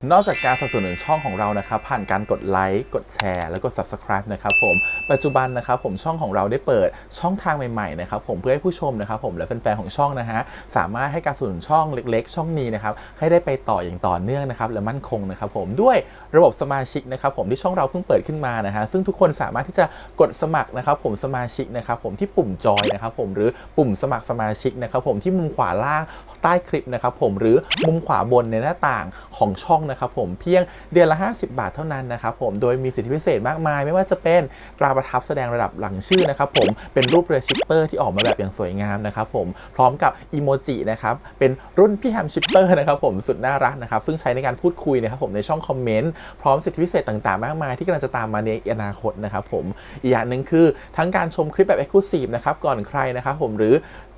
นอกจากการสนับสนุนช่องของเรานะครับผ่านการกดไลค์กดแชร์แล้วก็ Subscribe นะครับผมปัจจุบันนะครับผมช่องของเราได้เปิดช่องทางใหม่ๆนะครับผมเพื่อให้ผู้ชมนะครับผมและแฟนๆของช่องนะฮะสามารถให้การสนับสนุนช่องเล็กๆช่องนี้นะครับให้ได้ไปต่ออย่างต่อเนื่องนะครับและมั่นคงนะครับผมด้วยระบบสมาชิกนะครับผมที่ช่องเราเพิ่งเปิดขึ้นมานะฮะซึ่งทุกคนสามารถที่จะกดสมัครนะครับผมสมาชิกนะครับผมที่ปุ่มจอยนะครับผมหรือปุ่มสมัครสมาชิกนะครับผมที่มุมขวาล่างใต้คลิปนะครับผมหรือมุมขวาบนในหน้าต่างของช่องนะครับผมเพียงเดือนละ50 บาทเท่านั้นนะครับผมโดยมีสิทธิพิเศษมากมายไม่ว่าจะเป็นตราประทับแสดงระดับหลังชื่อนะครับผมเป็นรูปเรือชิปเปอร์ที่ออกมาแบบอย่างสวยงามนะครับผมพร้อมกับอีโมจินะครับเป็นรุ่นพี่แฮมชิปเปอร์นะครับผมสุดน่ารักนะครับซึ่งใช้ในการพูดคุยนะครับผมในช่องคอมเมนต์พร้อมสิทธิพิเศษต่างๆมากมายที่กำลังจะตามมาในอนาคตนะครับผมอีกอย่างหนึ่งคือทั้งการชมคลิปแบบ Exclusive นะครับก่อนใครนะครับผมหรือ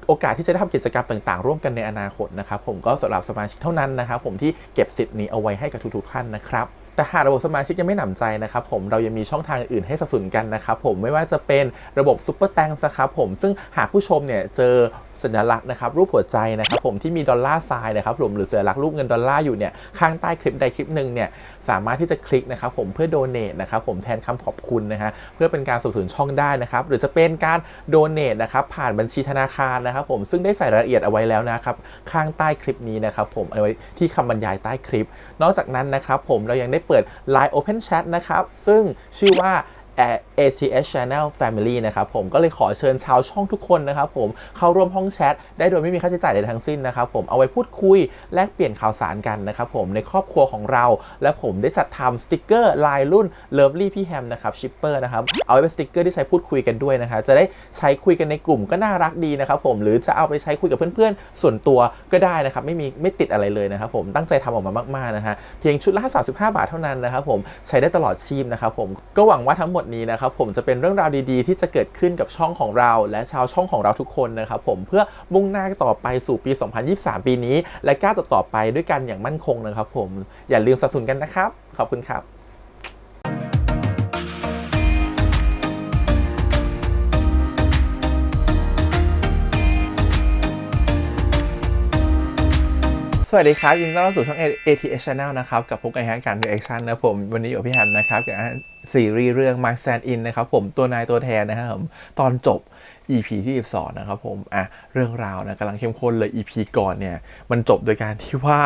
โอกาสที่จะได้ทำกิจกรรมต่างๆร่วมกันในอนาคตนะครับผมก็สำหรับสมาชิกเท่านั้นนะครับผมที่เก็บสิทธิ์นี้เอาไว้ให้กับทุกๆท่านนะครับแต่หากระบบสมาชิกยังไม่หนำใจนะครับผมเรายังมีช่องทางอื่นให้สนับสนุนกันนะครับผมไม่ว่าจะเป็นระบบซุปเปอร์แตงนะครับผมซึ่งหากผู้ชมเนี่ยเจอสัญลักษณ์นะครับรูปหัวใจนะครับผมที่มีดอลลาร์ไซน์นะครับผมหรือสัญลักษณ์รูปเงินดอลลาร์อยู่เนี่ยข้างใต้คลิปใดคลิปหนึ่งเนี่ยสามารถที่จะคลิกนะครับผมเพื่อโดเนทนะครับผมแทนคำขอบคุณนะฮะเพื่อเป็นการสนับสนุนช่องได้นะครับหรือจะเป็นการโดเนทนะครับผ่านบัญชีธนาคารนะครับผมซึ่งได้ใส่รายละเอียดเอาไว้แล้วนะครับข้างใต้คลิปนี้นะครับผมเอาไว้ที่คำบรรยายใต้คลิปนอกจากนั้นนะครับผมเรายังได้เปิด Line Open Chat นะครับซึ่งชื่อว่า ATS Channel Family นะครับผมก็เลยขอเชิญชาวช่องทุกคนนะครับผมเข้าร่วมห้องแชทได้โดยไม่มีค่าใช้จ่ายใดทั้งสิ้นนะครับผมเอาไว้พูดคุยแลกเปลี่ยนข่าวสารกันนะครับผมในครอบครัวของเราและผมได้จัดทำสติกเกอร์ลายรุ่น Lovely พี่แฮมนะครับชิปเปอร์นะครับเอาไว้เป็นสติกเกอร์ที่ใช้พูดคุยกันด้วยนะครับจะได้ใช้คุยกันในกลุ่มก็น่ารักดีนะครับผมหรือจะเอาไปใช้คุยกับเพื่อนๆส่วนตัวก็ได้นะครับไม่ติดอะไรเลยนะครับผมตั้งใจทำออกมามากๆนะฮะเพียงชุดละ35 บาทเท่านั้นนะครับผมใช้ได้ตลอดชีพนะครับผมก็หวังว่าทั้งหมดนี้นะครับผมจะเป็นเรื่องราวดีๆที่จะเกิดขึ้นกับช่องของเราและชาวช่องของเราทุกคนนะครับผมเพื่อมุ่งหน้าต่อไปสู่ปี 2023 ปีนี้และก้าวต่อไปด้วยกันอย่างมั่นคงนะครับผมอย่าลืมสนับสนุนกันนะครับขอบคุณครับสวัสดีครับยินดีต้อนรับสู่ช่อง ATS Channel นะครับกับพวกการ reaction นะผมวันนี้อยู่กับพี่แฮมนะครับกับซีรีส์เรื่อง Mark Stand In นะครับผมตัวนายตัวแทนนะครับผมตอนจบ EP ที่12นะครับผมเรื่องราวนะกำลังเข้มข้นเลย EP ก่อนเนี่ยมันจบโดยการที่ว่า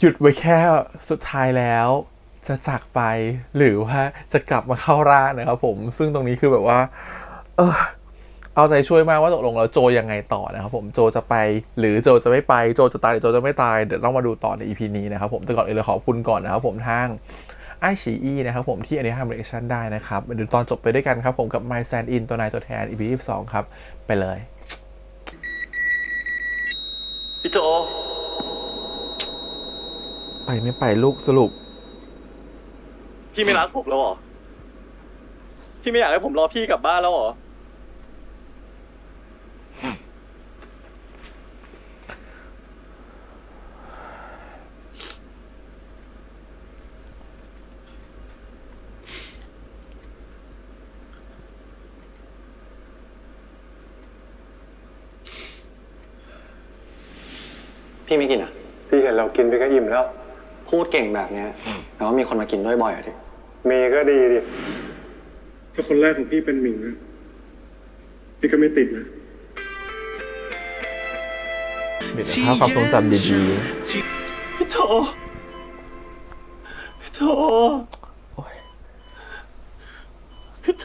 หยุดไว้แค่สุดท้ายแล้วจะจากไปหรือว่าจะกลับมาเข้าร่างนะครับผมซึ่งตรงนี้คือแบบว่าเอาใจช่วยมากว่าตกลงแล้วโจยังไงต่อนะครับผมโจจะไปหรือโจจะไม่ไปโจจะตายหรือโจจะไม่ตายเดี๋ยวต้องมาดูต่อใน EP นี้นะครับผมแต่ก่อนอื่นเลยขอบคุณก่อนนะครับผมทางไอฉีอีนะครับผมที่อันนี้ทำรีแอคชั่นได้นะครับมาดูตอนจบไปด้วยกันครับผมกับ My Stand In ตัวนายตัวแทน EP 22ครับไปเลยพี่โจไปไม่ไปลูกสรุปพี่ไม่รักผมแล้วเหรอพี่ไม่อยากให้ผมรอพี่กลับบ้านแล้วเหรอพี่ไม่กินอ่ะพี่เห็นเรากินไปก็อิ่มแล้วพูดเก่งแบบเนี้ยแต่ว่ามีคนมากินด้วยบ่อยอ่ะดิมีก็ดีดิถ้าคนแรกของพี่เป็นหมิงนะพี่ก็ไม่ติดนะเดี๋ยวภาพความทรงจำดีๆพี่โจพี่โจพี่โจ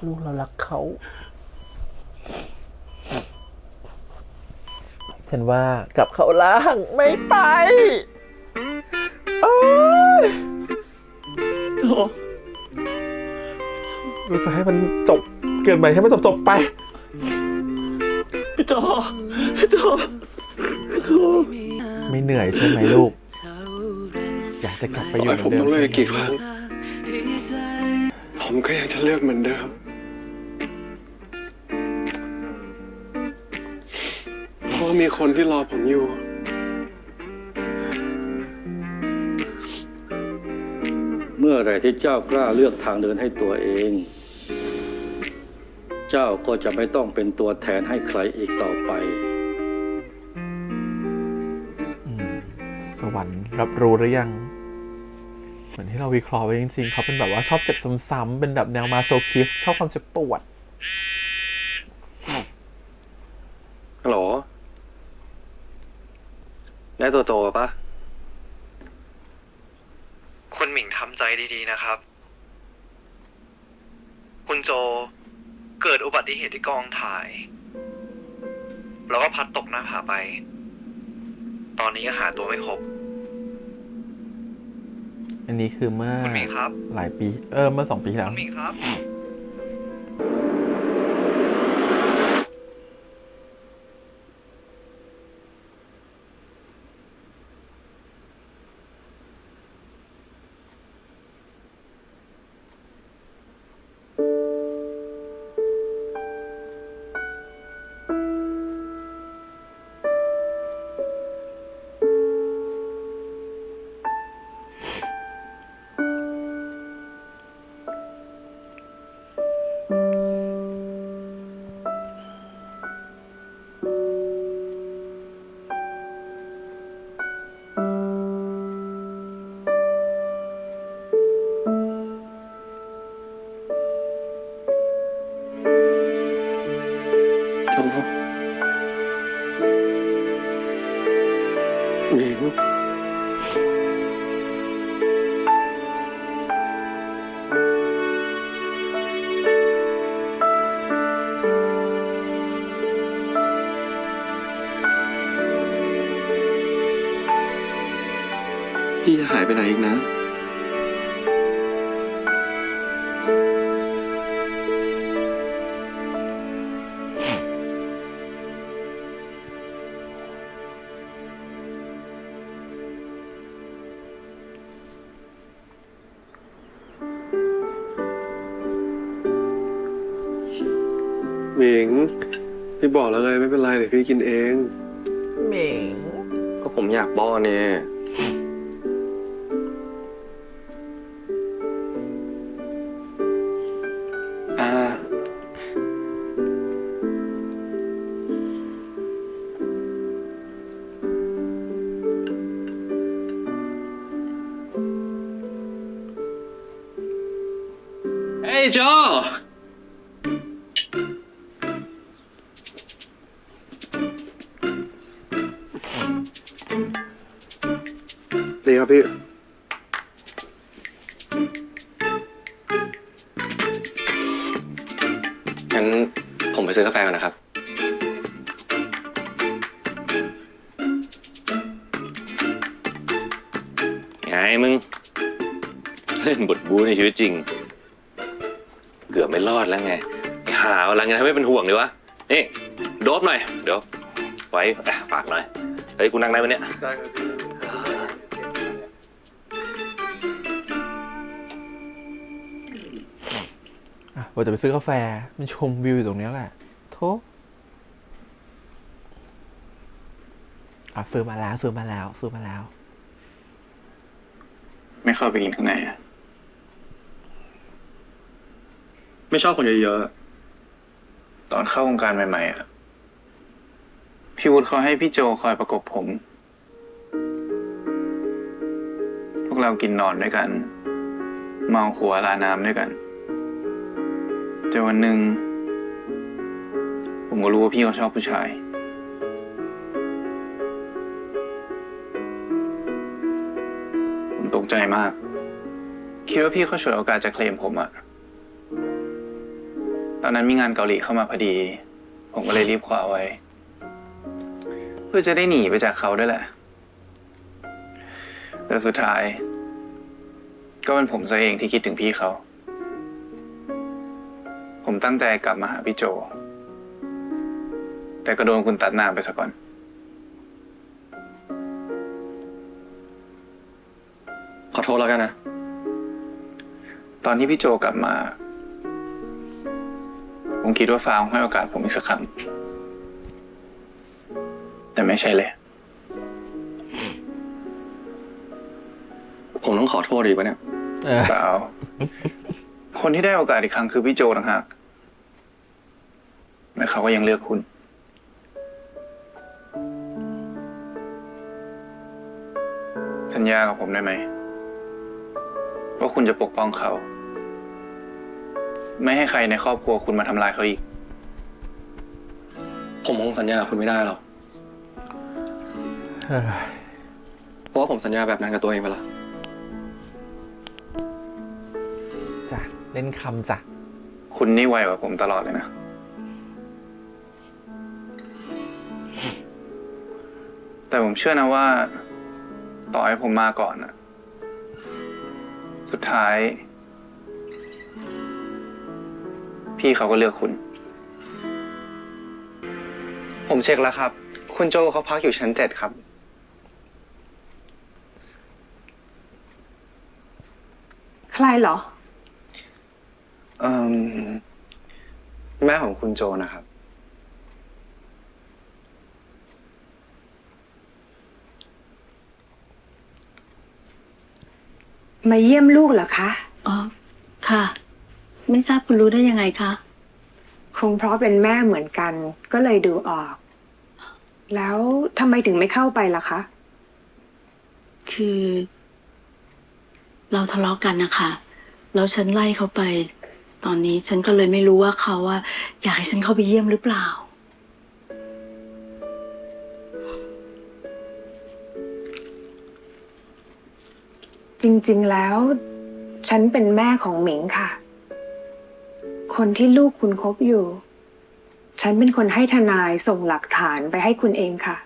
ลูกเรารักเขาฉันว่ากลับเข้าล่างไม่ไปโจรู้สึกให้มันจบเกินไปให้มันจบไปพี่โจพี่โจพี่โจไม่เหนื่อยใช่ไหมลูกอยากจะกลับไปอยู่เหมือนเดิมผมต้องเลือกกี่ครั้งผมก็อยากจะเลือกเหมือนเดิมเพราะมีคนที่รอผมอยู่เมื่อไหร่ที่เจ้ากล้าเลือกทางเดินให้ตัวเอง เจ้าก็จะไม่ต้องเป็นตัวแทนให้ใครอีกต่อไปสว วรรค์รับรู้หรือยังเหมือนที่เราวิเคราะห์ไว้จริงๆเขาเป็นแบบว่าชอบเจ็บซ้ำๆเป็นแบบแนวมาโซคิสชอบความเจ็บปวด ฮัลโหลได้ตัวโจปะ คุณหมิงทำใจดีๆนะครับ คุณโจเกิดอุบัติเหตุที่กองถ่าย แล้วก็พัดตกหน้าผาไป ตอนนี้ก็หาตัวไม่พบ อันนี้คือเมื่อ คุณหมิงครับ หลายปีเมื่อ2 ปีที่แล้ว คุณหมิงครับ โจหมิงพี่จะหายไปไหนอีกนะ หมิง พี่บอกแล้วไงไม่เป็นไรเดี๋ยวพี่กินเอง เหม่ง ก็ผมอยากป้อนเนี่ยอ่า เฮ้ยโจ ดีครับพี่ งั้นผมไปซื้อกาแฟก่อนนะครับ ไงมึง เล่นบทบู๊ในชีวิตจริง เกือบไม่รอดแล้วไงไอ้หาอะไรไงทำให้เป็นห่วงดีวะ นี่ โดบหน่อย เดี๋ยว ไว้ฝากหน่อย เฮ้ย กูนั่งได้ปะเนี่ย ได้ครับพี่ ว่าจะไปซื้อกาแฟมันชมวิวอยู่ตรงเนี้ยแหละโถซื้อมาแล้ว ไม่เข้าไปกินข้างในอะ ไม่ชอบคนเยอะ ตอนเข้าวงการใหม่ๆอะพี่วุฒิเขาให้พี่โจคอยประกบผม พวกเรากินนอนด้วยกัน เมาหัวลาน้ำด้วยกันจนวันหนึ่งผมก็รู้ว่าพี่เขาชอบผู้ชาย ผมตกใจมาก คิดว่าพี่เขาฉวยโอกาสจะเคลมผมอะตอนนั้นมีงานเกาหลีเข้ามาพอดี ผมก็เลยรีบคว้าไว้ เพื่อจะได้หนีไปจากเขาด้วยแหละ แต่สุดท้าย ก็เป็นผมซะเองที่คิดถึงพี่เขา ผมตั้งใจกลับมาหาพี่โจ แต่ก็โดนคุณตัดหน้าไปซะก่อน ๆ ขอโทษแล้วกันนะ ตอนที่พี่โจกลับมา ผมคิดว่าฟ้าคงให้โอกาสผมอีกสักครั้ง แต่ไม่ใช่เลย ผมต้องขอโทษดีปะเนี่ย เปล่า คนที่ได้โอกาสอีกครั้งคือพี่โจต่างหากและเขาก็ยังเลือกคุณ อ สัญญากับผมได้ไหมว่าคุณจะปกป้องเขา ไม่ให้ใครในครอบครัวคุณมาทำลายเขาอีก ผมคงสัญญากับคุณไม่ได้หรอก เฮ้ย เพราะว่าผมสัญญาแบบนั้นกับตัวเองไปแล้ว จ้ะเล่นคำจ้ะ คุณนี่ไวกว่าผมตลอดเลยนะ แต่ผมเชื่อนะว่า ต่อให้ผมมาก่อนนะสุดท้าย พี่เขาก็เลือกคุณ ผมเช็คแล้วครับ คุณโจเขาพักอยู่ชั้น 7 ครับ ใครเหรอ แม่ของคุณโจนะครับ มาเยี่ยมลูกเหรอคะ อ๋อ ค่ะ ไม่ทราบคุณรู้ได้ยังไงคะ คงเพราะเป็นแม่เหมือนกัน ก็เลยดูออก แล้วทำไมถึงไม่เข้าไปล่ะคะ คือ เราทะเลาะกันนะคะ แล้วฉันไล่เขาไป ตอนนี้ฉันก็เลยไม่รู้ว่าเขาว่าอยากให้ฉันเข้าไปเยี่ยมหรือเปล่า จริงๆแล้ว ฉันเป็นแม่ของหมิงค่ะ คนที่ลูกคุณคบอยู่ ฉันเป็นคนให้ทนายส่งหลักฐานไปให้คุณเองค่ะ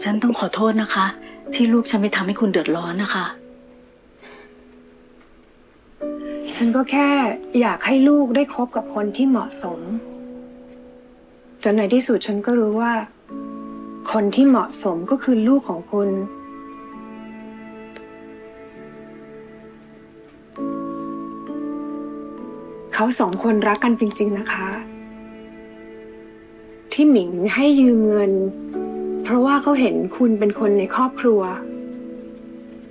ฉันต้องขอโทษนะคะ ที่ลูกฉันไปทำให้คุณเดือดร้อนนะคะ ฉันก็แค่อยากให้ลูกได้คบกับคนที่เหมาะสม จนในที่สุดฉันก็รู้ว่า คนที่เหมาะสมก็คือลูกของคุณ เขาสองคนรักกันจริงๆนะคะ ที่หมิงให้ยืมเงิน เพราะว่าเขาเห็นคุณเป็นคนในครอบครัว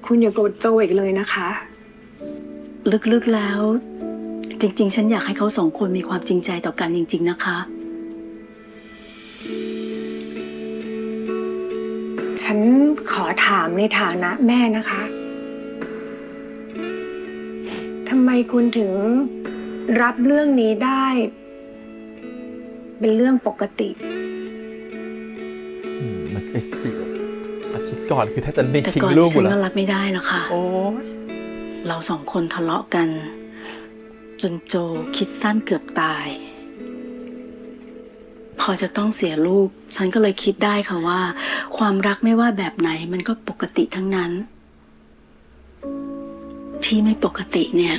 คุณอย่าโกรธโจอีกเลยนะคะ ลึกๆแล้ว จริง ๆ ฉันอยากให้เขาสองคนมีความจริงใจต่อกันจริง ๆ นะคะ ฉันขอถามในฐานะแม่นะคะทำไมคุณถึงรับเรื่องนี้ได้ เป็นเรื่องปกติ มันอาทิตย์ก่อนคือถ้าจะนิ่ง แต่ ทิ้ง ก่อน ลูกหม ฉั ด น แล้ว ก็รับไม่ได้หรอกค่ะ โอ้ย เราสองคนทะเลาะกัน จนโจคิดสั้นเกือบตาย พอจะต้องเสียลูก ฉันก็เลยคิดได้ค่ะว่า ความรักไม่ว่าแบบไหนมันก็ปกติทั้งนั้น ที่ไม่ปกติเนี่ย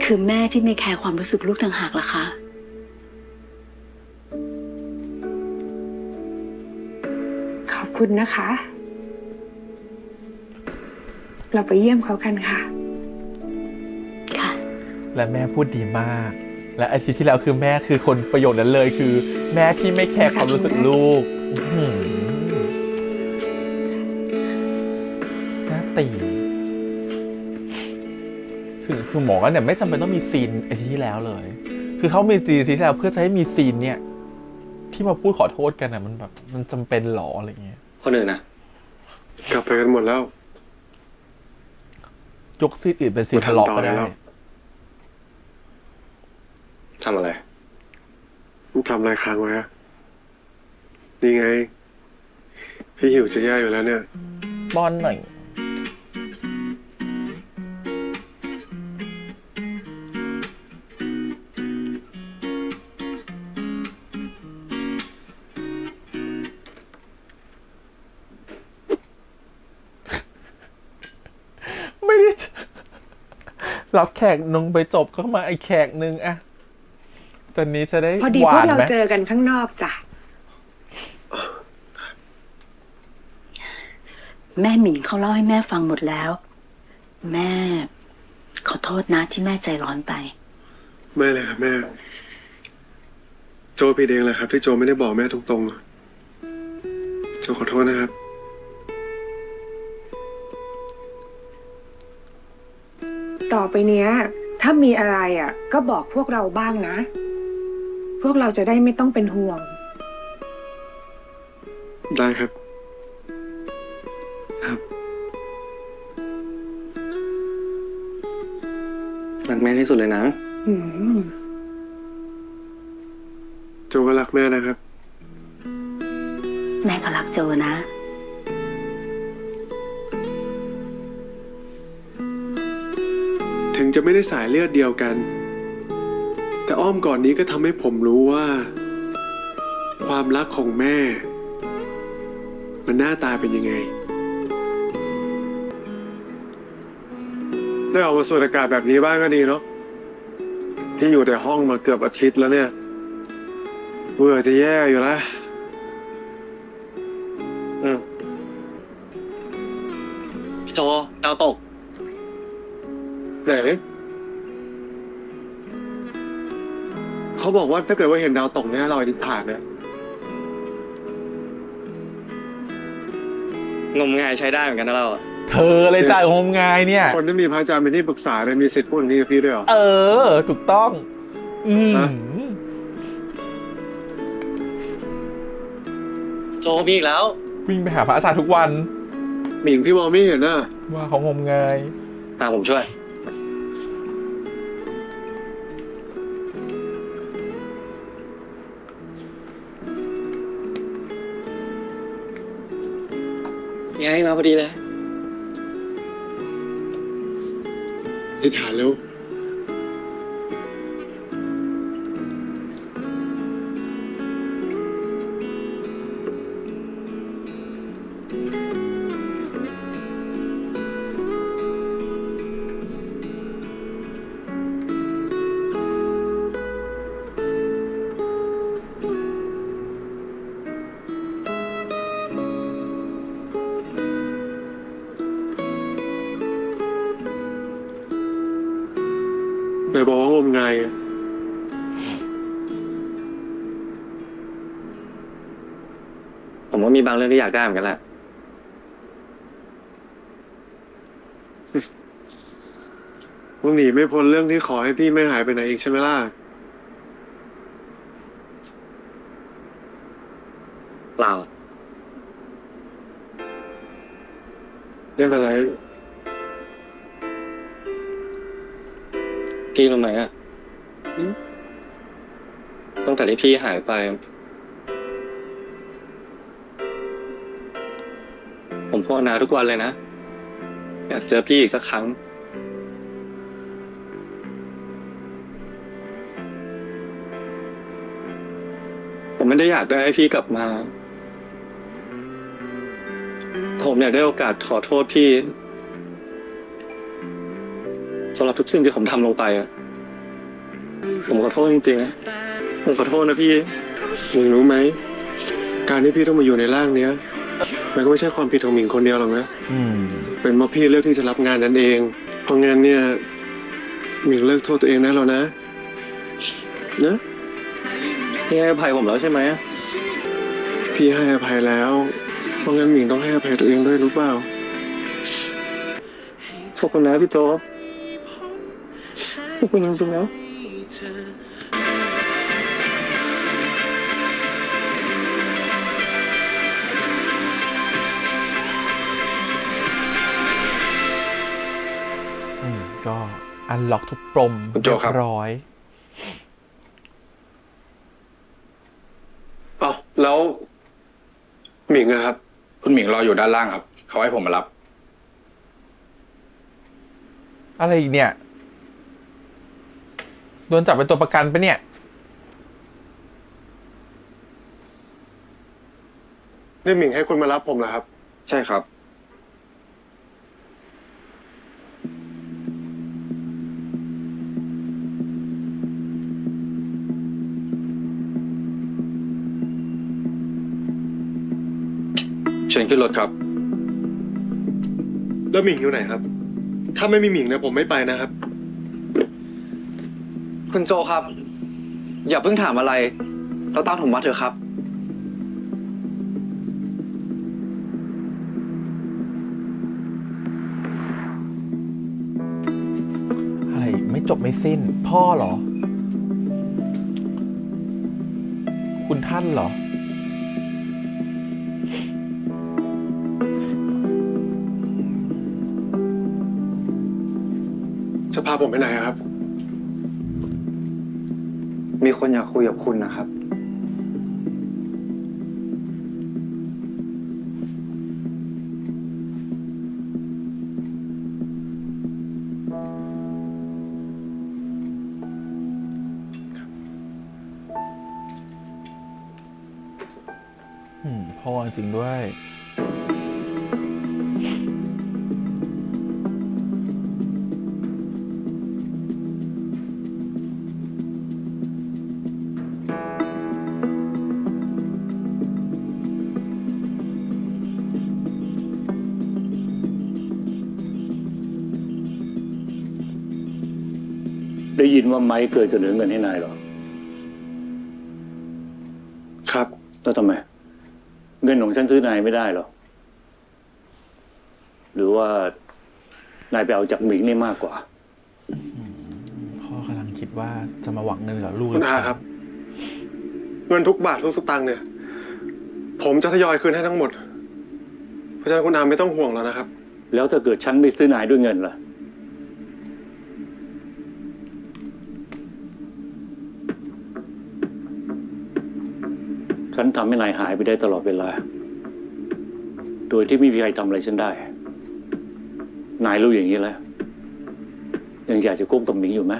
คือแม่ที่ไม่แคร์ความรู้สึกลูกต่างหากล่ะคะ ขอบคุณนะคะ เราไปเยี่ยมเขากันค่ะ ค่ะ และแม่พูดดีมาก และอาทิตย์ที่แล้วคือแม่คือคนประโยคนั้นเลยคือ แม่ที่ไม่แคร์ความรู้สึกลูกอื้อหือน่าตีคือหมอก็เนี่ยไม่จำเป็นต้องมีซีนอาทิตย์ที่แล้วเลย คือเขามีซีนอาทิตย์ที่แล้วเพื่อจะให้มีซีนเนี่ย ที่มาพูดขอโทษกันอ่ะมันแบบมันจำเป็นหรออะไรเงี้ย คนอื่นนะ กลับไปกันหมดแล้ว ยกซีนอื่นเป็นซีนทะเลาะก็ได้ มาทำต่อแล้ว ทำอะไร มึงทำอะไรค้างไว้อะนี่ไง พี่หิวจะแย่อยู่แล้วเนี่ย บอลหน่อย ไม่ได้รับแขกนึงไปจบก็มาไอแขกนึงอะตอนนี้จะได้ พอดี ห พว วาก น เรา ไหม เจอกันข้างนอกจ้ะ แม่หมิงเขาเล่าให้แม่ฟังหมดแล้ว แม่ ขอโทษนะที่แม่ใจร้อนไป ไม่เลยครับแม่ โจผิดเองแหละครับ ที่โจไม่ได้บอกแม่ตรงๆอะโจขอโทษนะครับ ต่อไปเนี้ย ถ้ามีอะไรอ่ะ ก็บอกพวกเราบ้างนะ พวกเราจะได้ไม่ต้องเป็นห่วง ได้ครับ ครับ รักแม่ที่สุดเลยนะ อืม โจก็รักแม่นะครับ แม่ก็รักโจนะ ถึงจะไม่ได้สายเลือดเดียวกัน แต่อ้อมก่อนนี้ก็ทำให้ผมรู้ว่า ความรักของแม่ มันหน้าตาเป็นยังไง ได้ออกมาสูดอากาศแบบนี้บ้างก็ดีเนาะที่อยู่แต่ห้องมาเกือบอาทิตย์แล้วเนี่ยเบื่อจะแย่อยู่แล้วอืม พี่โจดาวตก ไหนเขาบอกว่าถ้าเกิดว่าเห็นดาวตกเนี่ยเราอธิษฐานเนี่ย งมงายใช้ได้เหมือนกันนะเราอะ เธอเลยจ่ายงมงายเนี่ย คนที่มีพระอาจารย์เป็นที่ปรึกษาเนี่ยมีสิทธิ์พูดอย่างนี้กับพี่ด้วยเหรอ เออ ถูกต้อง อืม ฮะ โจมีอีกแล้ว วิ่งไปหาพระอาจารย์ทุกวัน หมิงพี่มองไม่เห็นน่ะ ว่าเขางมงาย ผมช่วย ไงมาพอดีเลย อธิษฐานเร็ว ไหนบอกว่างมงายอะ ผมว่ามีบางเรื่องที่อยากได้เหมือนกันแหละ มึงหนีไม่พ้นเรื่องที่ขอให้พี่ไม่หายไปไหนอีกใช่ไหมล่ะ เปล่า เรื่องอะไร พี่รู้ไหมอะตั้งแต่ที่พี่หายไป ผมภาวนาทุกวันเลยนะ อยากเจอพี่อีกสักครั้ง ผมไม่ได้อยากได้ให้พี่กลับมา ผมอยากได้โอกาสขอโทษพี่สำหรับทุกสิ่งที่ผมทำลงไปอะผมขอโทษจริงๆนะผมขอโทษนะพี่ มึงรู้ไหม การที่พี่ต้องมาอยู่ในร่างเนี้ย มันก็ไม่ใช่ความผิดของหมิงคนเดียวหรอกนะ อืม เป็นเพราะพี่เลือกที่จะรับงานนั้นเอง เพราะงั้นเนี่ยหมิงเลิกโทษตัวเองได้แล้วนะ นะ พี่ให้อภัยผมแล้วใช่ไหม พี่ให้อภัยแล้ว เพราะงั้นหมิงต้องให้อภัยตัวเองด้วยรู้เปล่า ขอบคุณนะพี่โจขอบคุณจริงๆนะ ก็อันล็อกทุกปม คุณโจครับ เรียบร้อย อ้าวแล้วหมิงอะครับ คุณหมิงรออยู่ด้านล่างครับ เขาให้ผมมารับ อะไรอีกเนี่ย โดนจับเป็นตัวประกันปะเนี่ย นี่หมิงให้คุณมารับผมเหรอครับ ใช่ครับ เชิญขึ้นรถครับ แล้วหมิงอยู่ไหนครับ ถ้าไม่มีหมิงเนี่ยผมไม่ไปนะครับ คุณโจครับ อย่าเพิ่งถามอะไร เราตามผมมาเถอะครับ อะไรไม่จบไม่สิ้น พ่อเหรอ คุณท่านเหรอ จะพาผมไปไหนอะครับ มีคนอยากคุยกับคุณนะครับ พ่อจริงด้วย ได้ยินว่าไม้เคยเสนอเงินให้นายเหรอ ครับ แล้วทำไม เงินของฉันซื้อนายไม่ได้เหรอ หรือว่านายไปเอาจากหมิงนี่มากกว่า พ่อกำลังคิดว่าจะมาหวังเงินกับลูกห คุ รือ ณ เป อา ล่า ครับ เงินทุกบาททุกสตางค์เนี่ย ผมจะทยอยคืนให้ทั้งหมด เพราะฉะนั้นคุณอาไม่ต้องห่วงแล้วนะครับ แล้วถ้าเกิดฉันไม่ซื้อนายด้วยเงินล่ะ ฉันทำให้นายหายไปได้ตลอดเวลา โดยที่ไม่มีใครทำอะไรฉันได้ นายรู้อย่างนี้แล้ว ยังอยากจะคบกับหมิงอยู่ไหม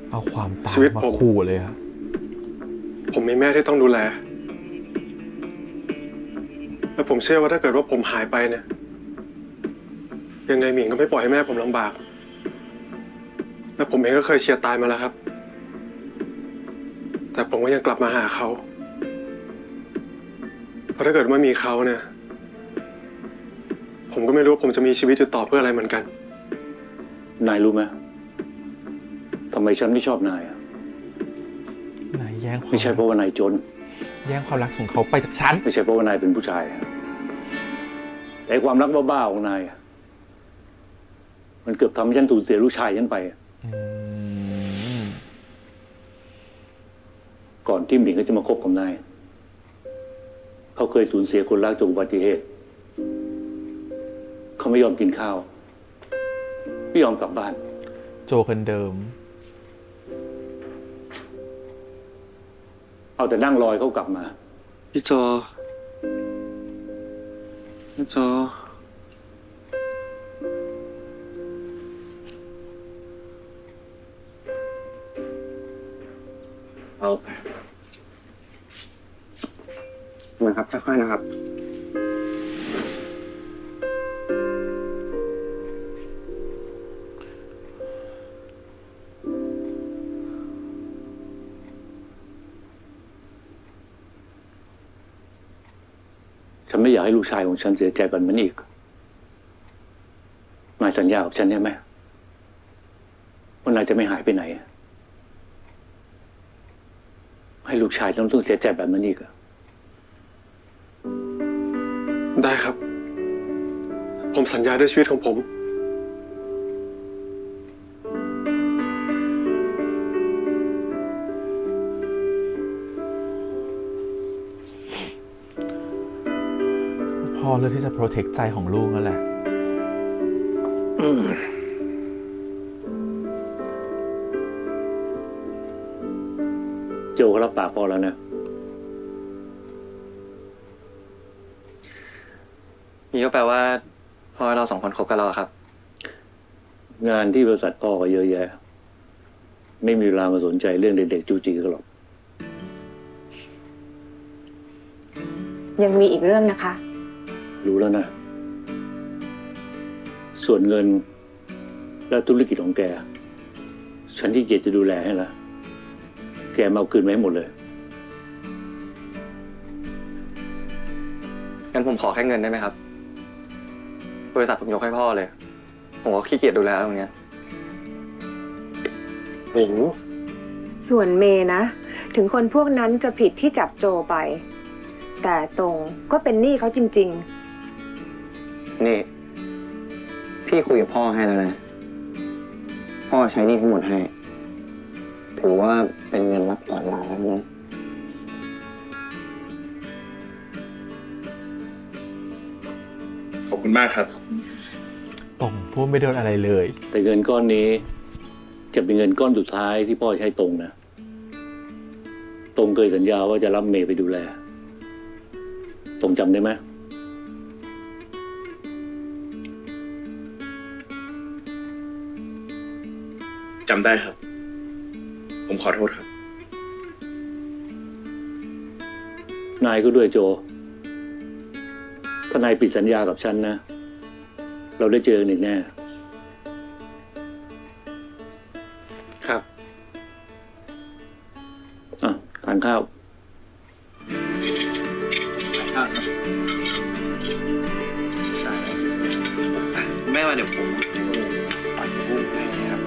เอาความตาย ชีวิต มา ผม ขู่เลยอะ ผมมีแม่ที่ต้องดูแล และผมเชื่อว่าถ้าเกิดว่าผมหายไปเนี่ย ยังไงหมิงก็ไม่ปล่อยให้แม่ผมลำบาก และผมเองก็เคยเฉียดตายมาแล้วครับ แต่ผมก็ยังกลับมาหาเขา เพราะถ้าเกิดว่ามีเขาเนี่ย ผมก็ไม่รู้ว่าผมจะมีชีวิตอยู่ต่อเพื่ออะไรเหมือนกัน นายรู้ไหมทำไมฉันไม่ชอบนายอะ นายแย่งความ ไม่ใช่เพราะว่านายจน แย่งความรักของเขาไปจากฉัน ไม่ใช่เพราะว่านายเป็นผู้ชาย แต่ความรักบ้าๆของนายอะมันเกือบทำให้ฉันสูญเสียลูกชายฉันไป ก่อนที่หมิงก็จะมาคบกับนาย เขาเคยสูญเสียคนรักจากอุบัติเหตุ เขาไม่ยอมกินข้าว ไม่ยอมกลับบ้าน โจคนเดิม เอาแต่นั่งรอให้เขากลับมา พี่จอ พี่จอ เอานะครับค่อยๆนะครับ ฉันไม่อยากให้ลูกชายของฉันเสียใจแบบนั้นอีก นายสัญญากับฉันได้ไหมว่านายจะไม่หายไปไหน ให้ลูกชายต้องเสียใจแบบนั้นอีกอะ ได้ครับ ผมสัญญาด้วยชีวิตของผม พ่อเลือกที่จะโปรเทคใจของลูกนั่นแหละ โจเขารับปากพอแล้วนะ นี่ก็แปลว่าพ่อให้เราสองคนคบกันแล้วเหรอครับ งานที่บริษัทพ่อก็เยอะแยะ ไม่มีเวลามาสนใจเรื่องเด็กๆจูจีกันหรอก ยังมีอีกเรื่องนะคะ รู้แล้วนะ ส่วนเงินและธุรกิจของแก ฉันที่เกียจจะดูแลให้ละแกมาเอาคืนมาให้หมดเลย งั้นผมขอแค่เงินได้ไหมครับ บริษัทผมยกให้พ่อเลย ผมก็ขี้เกียจดูแลตรงเนี้ย หมิง ส่วนเมย์นะ ถึงคนพวกนั้นจะผิดที่จับโจไป แต่ตรงก็เป็นหนี้เขาจริง นี่ พี่คุยกับพ่อให้แล้วนะ พ่อใช้หนี้ทั้งหมดให้ ถือว่าเป็นเงินรับก่อนลาแล้วนะ ขอบคุณมากครับ ต ตรงพูดไม่โดนอะไรเลย แต่เงินก้อนนี้ จะเป็นเงินก้อนสุดท้ายที่พ่อใช้ตรงนะตรงเคยสัญญาว่าจะรับเมย์ไปดูแลตรงจำได้ไหม จำได้ครับ ผมขอโทษครับ นายก็ด้วยโจถ้านายปิดสัญญากับฉันนะ เราได้เจอกันอีกแน่ ครับ อ่ะทานข้าว แม่มาเดี๋ยวผมปั่นกุ้งให้นะครับ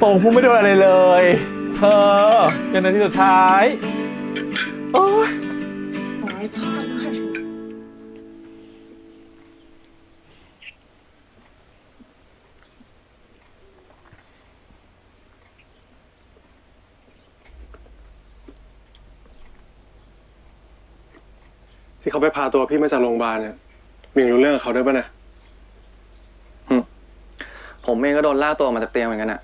ตรงพูดไม่โดนอะไรเลยเธอเป็นนาทีสุดท้ายโอ๊ยที่เขาไปพาตัวพี่มาจากโรงพยาบาลเนี่ยมิงรู้เรื่องกับเขาด้วยป่ะนะ ผมเองก็โดนลากตัวออกมาจากเตียงเหมือนกันอะ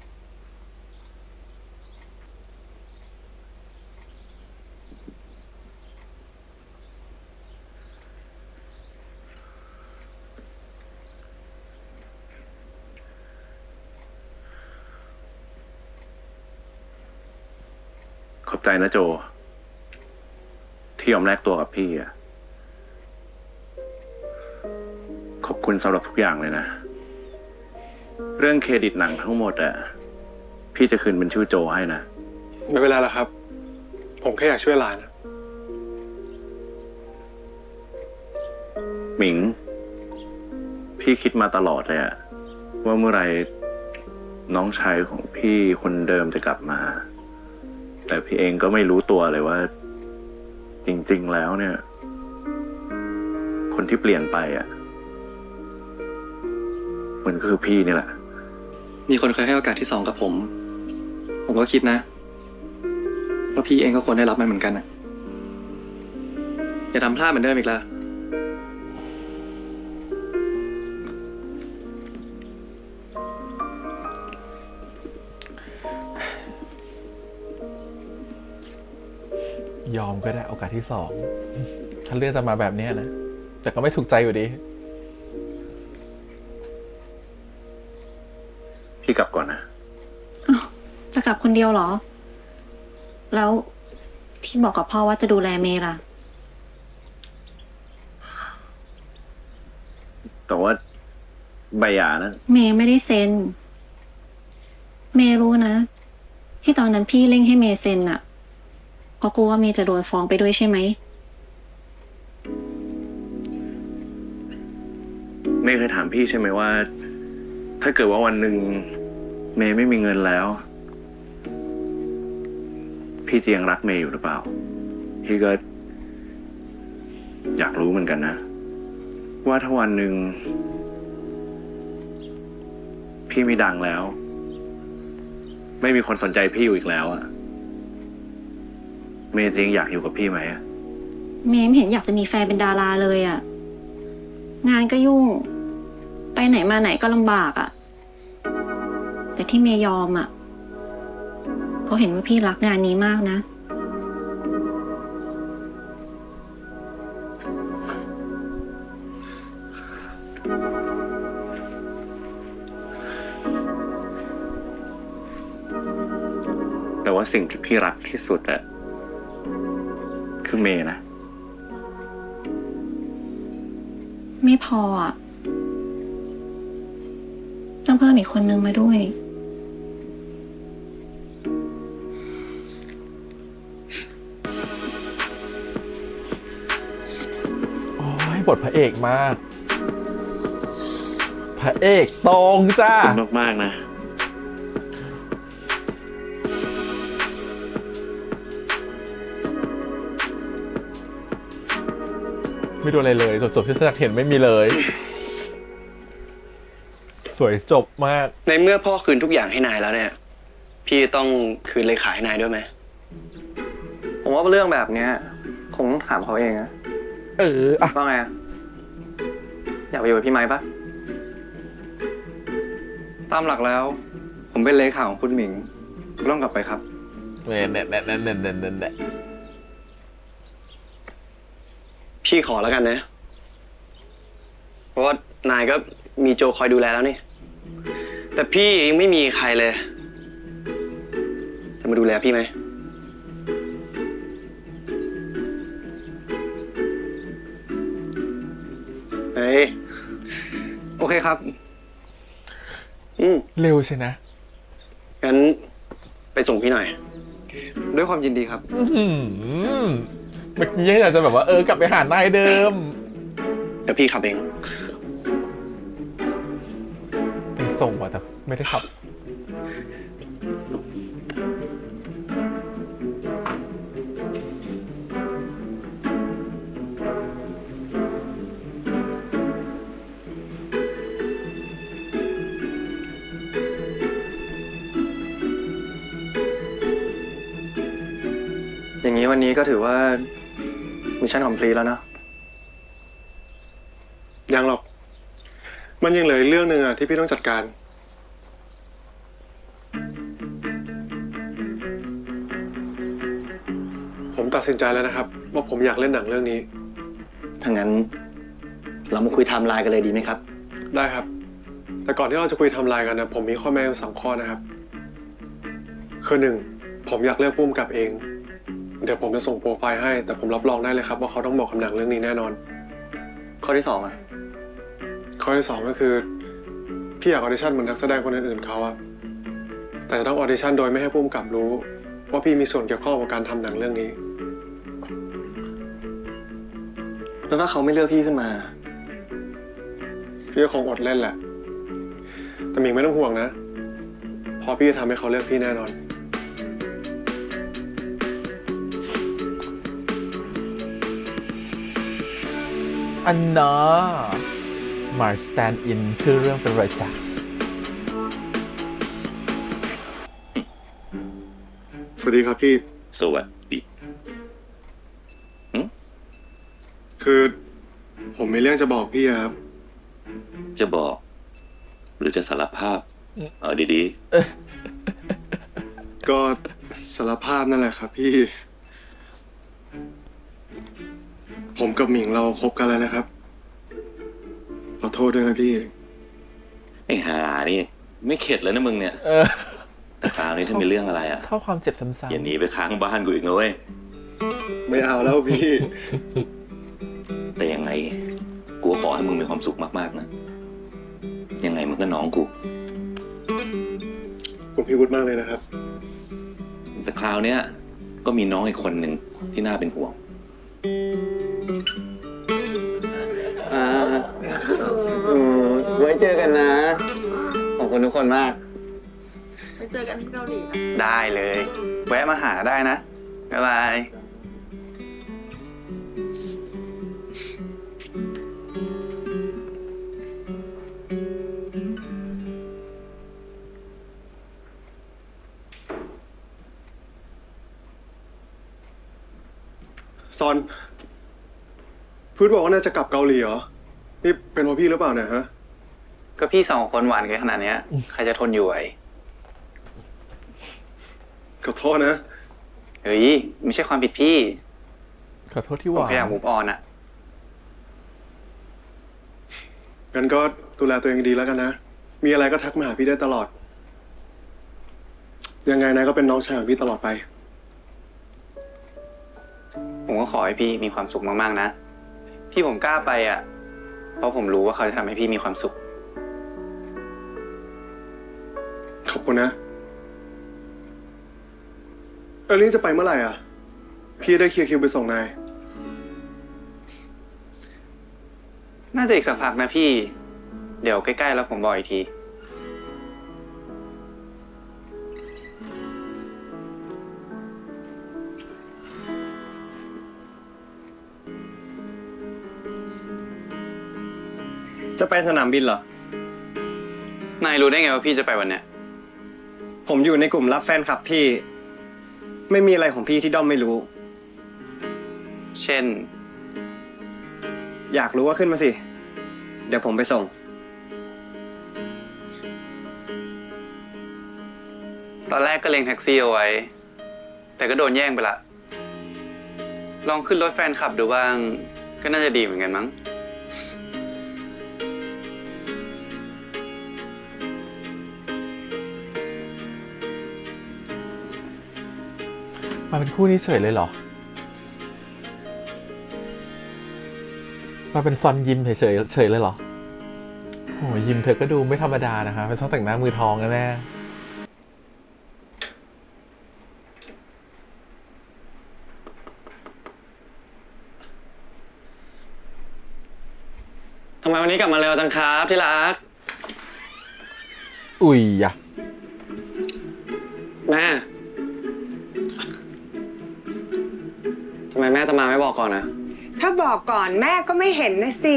ขอบใจนะโจ ที่ยอมแลกตัวกับพี่อะขอบคุณสำหรับทุกอย่างเลยนะ เรื่องเครดิตหนังทั้งหมดอะพี่จะคืนเป็นชื่อโจให้นะ ไม่เป็นไรหรอกครับ ผมแค่อยากช่วยหลาน หมิง พี่คิดมาตลอดเลยอะว่าเมื่อไหรน้องชายของพี่คนเดิมจะกลับมา แต่พี่เองก็ไม่รู้ตัวเลยว่า จริงๆแล้วเนี่ย คนที่เปลี่ยนไปอะมันก็คือพี่นี่แหละ มีคนเคยให้โอกาสที่สองกับผม ผมก็คิดนะว่าพี่เองก็ควรได้รับมันเหมือนกันนะอย่าทำพลาดเหมือนเดิมอีกละ ยอมก็ได้โอกาสที่สองถ้าเรื่องจะมาแบบเนี้ยนะแต่ก็ไม่ถูกใจอยู่ดี พี่กลับก่อนนะ จะกลับคนเดียวเหรอ แล้วที่บอกกับพ่อว่าจะดูแลเมย์ล่ะ แต่ว่าใบหย่านะ เมย์ไม่ได้เซ็น เมย์รู้นะ ที่ตอนนั้นพี่เร่งให้เมย์เซ็นอะเพราะกลัวว่าเมย์จะโดนฟ้องไปด้วยใช่ไหม เมย์เคยถามพี่ใช่ไหมว่า ถ้าเกิดว่าวันหนึ่งเมย์ไม่มีเงินแล้ว พี่จะยังรักเมย์อยู่หรือเปล่า พี่ก็อยากรู้เหมือนกันนะ ว่าถ้าวันหนึ่งพี่ไม่ดังแล้ว ไม่มีคนสนใจพี่อยู่อีกแล้วอะเมย์จะยังอยากอยู่กับพี่ไหมอะ เมย์ไม่เห็นอยากจะมีแฟนเป็นดาราเลยอะงานก็ยุ่ง ไปไหนมาไหนก็ลำบากอะแต่ที่เมย์ยอมอะเพราะเห็นว่าพี่รักงานนี้มากนะ แต่ว่าสิ่งที่พี่รักที่สุดอะคือเมย์นะ ไม่พออะต้องเพิ่มอีกคนนึงมาด้วย โอ้ยบทพระเอกมาก พระเอกตรงจ้า ขอบคุณมากๆนะ ไม่โดนอะไรเลยจบที่ฉันอยากเห็นไม่มีเลย สวยจบมาก ในเมื่อพ่อคืนทุกอย่างให้นายแล้วเนี่ย พี่ต้องคืนเลขาให้นายด้วยไหม ผมว่าเรื่องแบบเนี้ยคงต้องถามเขาเองนะ อ่ะ ว่าไงอะอยากไปอยู่กับพี่ไม้ปะตามหลักแล้ว ผมเป็นเลขาของคุณหมิงก็ต้องกลับไปครับ พี่ขอแล้วกันนะ เพราะว่านายก็มีโจคอยดูแลแล้วนี่ แต่พี่ยังไม่มีใครเลย จะมาดูแลพี่ไหม เฮ้ย โอเคครับ เร็วใช่นะ งั้นไปส่งพี่หน่อย ด้วยความยินดีครับ เมื่อกี้ยังอยากจะแบบว่ากลับไปหานายเดิม เดี๋ยวพี่ขับเอง เป็นส่งว่ะแต่ไม่ได้ขับ อย่างนี้วันนี้ก็ถือว่ามิชชั่นคอมพลีทแล้วนะ ยังหรอก มันยังเหลืออีกเรื่องหนึ่งที่พี่ต้องจัดการ ผมตัดสินใจแล้วนะครับ ว่าผมอยากเล่นหนังเรื่องนี้ ถ้างั้น เรามาคุยไทม์ไลน์กันเลยดีไหมครับ ได้ครับ แต่ก่อนที่เราจะคุยไทม์ไลน์กันนะผมมีข้อแม้อยู่2 ข้อนะครับ คือ1ผมอยากเลือกผู้กำกับเอง เดี๋ยวผมจะส่งโปรไฟล์ให้ แต่ผมรับรองได้เลยครับว่าเขาต้องเหมาะกับหนังเรื่องนี้แน่นอน ข้อที่ 2อะ ข้อที่ 2ก็คือพี่อยากออดิชั่นเหมือนนักแสดงคนอื่นๆเขาอะแต่จะต้องออดิชั่นโดยไม่ให้ผู้กำกับรู้ ว่าพี่มีส่วนเกี่ยวข้องกับการทำหนังเรื่องนี้ แล้วถ้าเขาไม่เลือกพี่ขึ้นมา พี่ก็คงอดเล่นแหละ แต่หมิงไม่ต้องห่วงนะเพราะพี่จะทำให้เขาเลือกพี่แน่นอน อันนะ My Stand In ชื่อเรื่องเป็นไรจ๊ะ สวัสดีครับพี่ สวัสดี คือผมมีเรื่องจะบอกพี่ครับ จะบอก หรือจะสารภาพเอาดี ก็สารภาพนั่นแหละครับพี่ ผมกับหมิงเราคบกันแล้วนะครับ ขอโทษด้วยนะพี่ ๆไอ้หานี่ ไม่เข็ดแล้วนะมึงเนี่ย แต่คราวนี้ถ้ามีเรื่องอะไรอ่ะ ชอบความเจ็บซ้ำๆ อย่าหนีไปค้างบ้านกูอีกนะเว้ย ไม่เอาแล้วพี่ แต่ยังไง กูขอให้มึงมีความสุขมากๆนะ ยังไงมึงก็น้องกู ผมพี่วุฒิมากเลยนะครับ แต่คราวเนี้ยก็มีน้องอีกคนหนึ่งที่น่าเป็นห่วง ไว้เจอกันนะ ขอบคุณทุกคนมาก ไปเจอกันที่เกาหลีนะ ได้เลย แวะมาหาได้นะ บ๊ายบาย ซอนพูดบอกว่าน่าจะกลับเกาหลีเหรอ นี่เป็นเพราะพี่หรือเปล่าเนี่ยฮะ ก็พี่2 คนหวานกันขนาดเนี้ย ใครจะทนอยู่ไหว ขอโทษนะ เฮ้ย ไม่ใช่ความผิดพี่ ขอโทษที่ห ผม วาน แค่อยากมูฟออนอะ งั้นก็ดูแลตัวเองดีแล้วกันนะ มีอะไรก็ทักมาหาพี่ได้ตลอด ยังไงนายก็เป็นน้องชายของพี่ตลอดไป ผมก็ขอให้พี่มีความสุขมากๆนะ ที่ผมกล้าไปอะเพราะผมรู้ว่าเขาจะทำให้พี่มีความสุข ขอบคุณนะนี่จะไปเมื่อไหร่อ่ะ พี่ได้เคลียร์คิวไปส่งนาย น่าจะอีกสักพักนะพี่ เดี๋ยวใกล้ๆแล้วผมบอกอีกที จะไปสนามบินเหรอ นายรู้ได้ไงว่าพี่จะไปวันเนี้ย ผมอยู่ในกลุ่มรับแฟนคลับพี่ ไม่มีอะไรของพี่ที่ด้อมไม่รู้ เช่น อยากรู้ว่าขึ้นมาสิ เดี๋ยวผมไปส่ง ตอนแรกก็เล็งแท็กซี่เอาไว้ แต่ก็โดนแย่งไปละ ลองขึ้นรถแฟนคลับดูบ้าง ก็น่าจะดีเหมือนกันมั้ง มาเป็นคู่นี้เฉยเลยเหรอ มาเป็นซอนยิมเฉยเลยเหรอโอ้ยยิมเธอก็ดูไม่ธรรมดานะคะเป็นช่างแต่งหน้ามือทองแน่ทำไมวันนี้กลับมาเร็วจังครับที่รัก อุ้ยอะ แม่ ทำไมแม่จะมาไม่บอกก่อนนะ ถ้าบอกก่อนแม่ก็ไม่เห็นนะสิ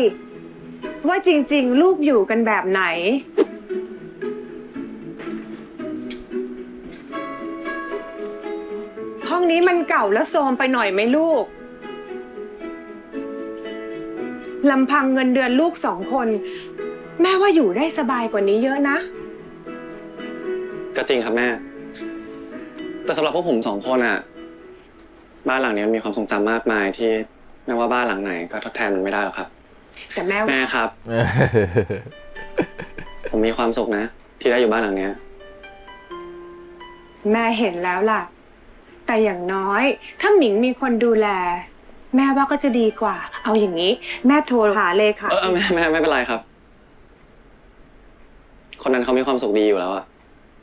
ว่าจริงๆ ลูกอยู่กันแบบไหน ห้องนี้มันเก่าแล้วโทรมไปหน่อยไหมลูก ลำพังเงินเดือนลูก2 คน แม่ว่าอยู่ได้สบายกว่านี้เยอะนะ ก็จริงครับแม่ แต่สำหรับพวกผม2 คนอะบ้านหลังนี้มีความทรงจำมากมายที่ไม่ว่าบ้านหลังไหนก็ทดแทนมันไม่ได้หรอกครับ แต่แม่ แม่ครับ ผมมีความสุขนะ ที่ได้อยู่บ้านหลังเนี้ย แม่เห็นแล้วล่ะ แต่อย่างน้อย ถ้าหมิงมีคนดูแล แม่ว่าก็จะดีกว่า เอาอย่างนี้ แม่โทรหาเลยค่ะ แม่ไม่เป็นไรครับ คนนั้นเขามีความสุขดีอยู่แล้วอะ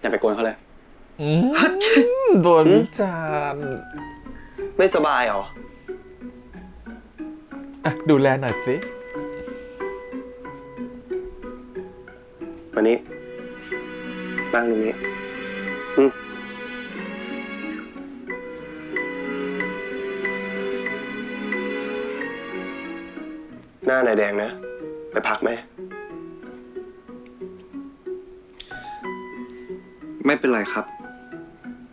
อย่าไปกวนเขาเลย โดนวิจารณ์ ไม่สบายเหรอ อ่ะดูแลหน่อยสิ วันนี้นั่งตรงนี้หน้านายแดงนะ ไปพักไหม ไม่เป็นไรครับ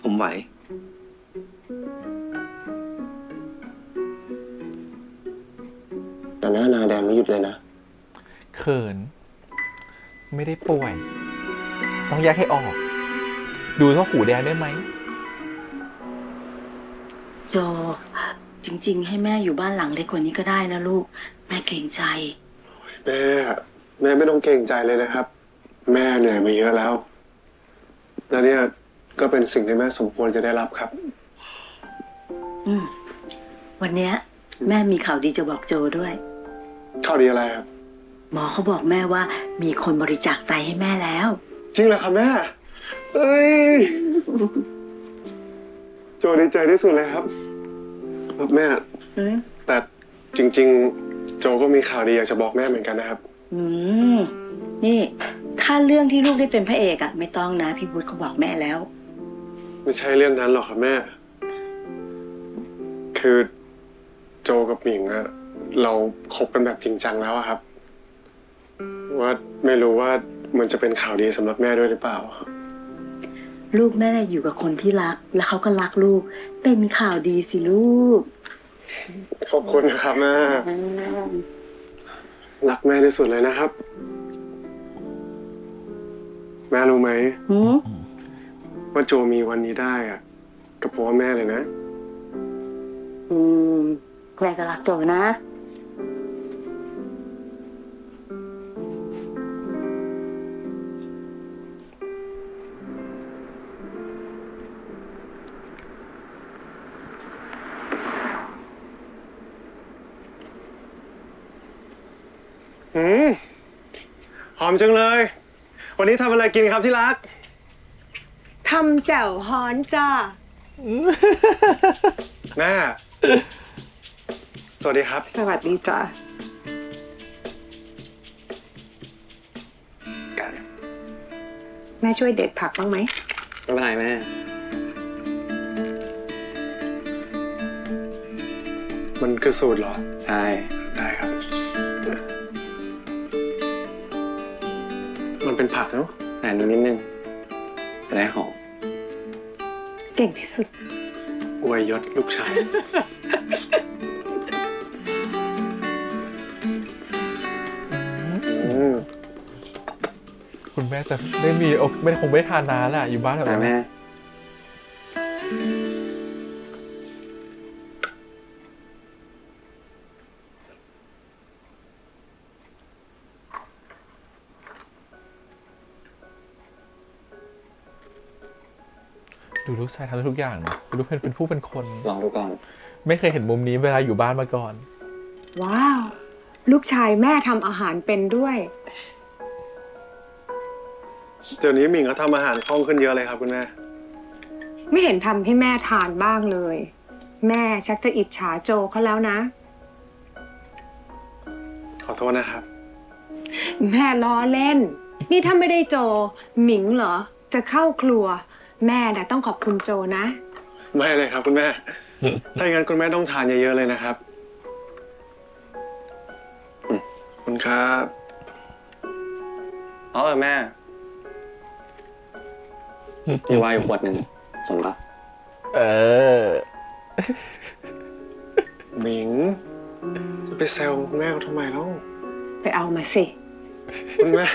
ผมไหว แต่หน้านายแดงไม่หยุดเลยนะ เขิน ไม่ได้ป่วย ต้องแยกให้ออก ดูว่าหูแดงได้ไหม โจจริงๆ ให้แม่อยู่บ้านหลังเล็กกว่านี้ก็ได้นะลูก แม่เกรงใจ แม่ไม่ต้องเกรงใจเลยนะครับ แม่เหนื่อยมาเยอะแล้ว แล้วเนี่ยก็เป็นสิ่งที่แม่สมควรจะได้รับครับ วันเนี้ยแม่มีข่าวดีจะบอกโจด้วย ข่าวดีอะไรครับ หมอเขาบอกแม่ว่ามีคนบริจาคไตให้แม่แล้ว จริงเหรอครับแม่เอ้ยโจดีใจที่สุดเลยครับแม่ แต่จริงๆ โจก็มีข่าวดีอยากจะบอกแม่เหมือนกันนะครับ นี่ ถ้าเรื่องที่ลูกได้เป็นพระเอกอะไม่ต้องนะพี่บุตรเขาบอกแม่แล้ว ไม่ใช่เรื่องนั้นหรอกครับแม่ คือโจกับหมิงอะเราคบกันแบบจริงจังแล้วอะครับ ว่าไม่รู้ว่ามันจะเป็นข่าวดีสำหรับแม่ด้วยหรือเปล่า ลูกแม่อยู่กับคนที่รัก แล้วเขาก็รักลูก เป็นข่าวดีสิลูก ขอบคุณนะครับแม่ รักแม่ที่สุดเลยนะครับ แม่รู้ไหมว่าโจมีวันนี้ได้อะก็เพราะว่าแม่เลยนะ แม่ก็รักโจนะ หอมจังเลย วันนี้ทำอะไรกินครับที่รัก ทำแจ่วฮ้อนจ้า แม่ สวัสดีครับ สวัสดีจ้าแม่ช่วยเด็ดผักบ้างไหม ไม่เป็นไรแม่ มันคือสูตรเหรอ ใช่ ได้ครับ มันเป็นผักเนาะ แต่อันนี้นิดนึงจะได้หอม เก่งที่สุด อวยยศลูกชาย คุณแม่จะได้มีไม่คงไม่ทานนานแหละอยู่บ้านแบบ แต่ นั้น แม่ ดูลูกชายทำได้ทุกอย่างนะดูเป็นผู้เป็นคน ลองดูก่อน ไม่เคยเห็นมุมนี้เวลาอยู่บ้านมาก่อน ว้าว ลูกชายแม่ทำอาหารเป็นด้วย เดี๋ยวนี้หมิงเขาทำอาหารคล่องขึ้นเยอะเลยครับคุณแม่ ไม่เห็นทำให้แม่ทานบ้างเลย แม่ชักจะอิจฉาโจเขาแล้วนะ ขอโทษนะครับ แม่ล้อเล่น นี่ถ้าไม่ได้โจหมิงเหรอ จะเข้าครัว แม่น่ะต้องขอบคุณโจนะ ไม่เลยครับคุณแม่ ถ้าอย่างนั้นคุณแม่ต้องทานเยอะๆเลยนะครับขอบคุณครับ แม่มีไวน์ขวดหนึ่งสนปะ เออ หมิง จะไปแซวคุณแม่เขาทำไมแล้ว ไปเอามาสิ คุณแม่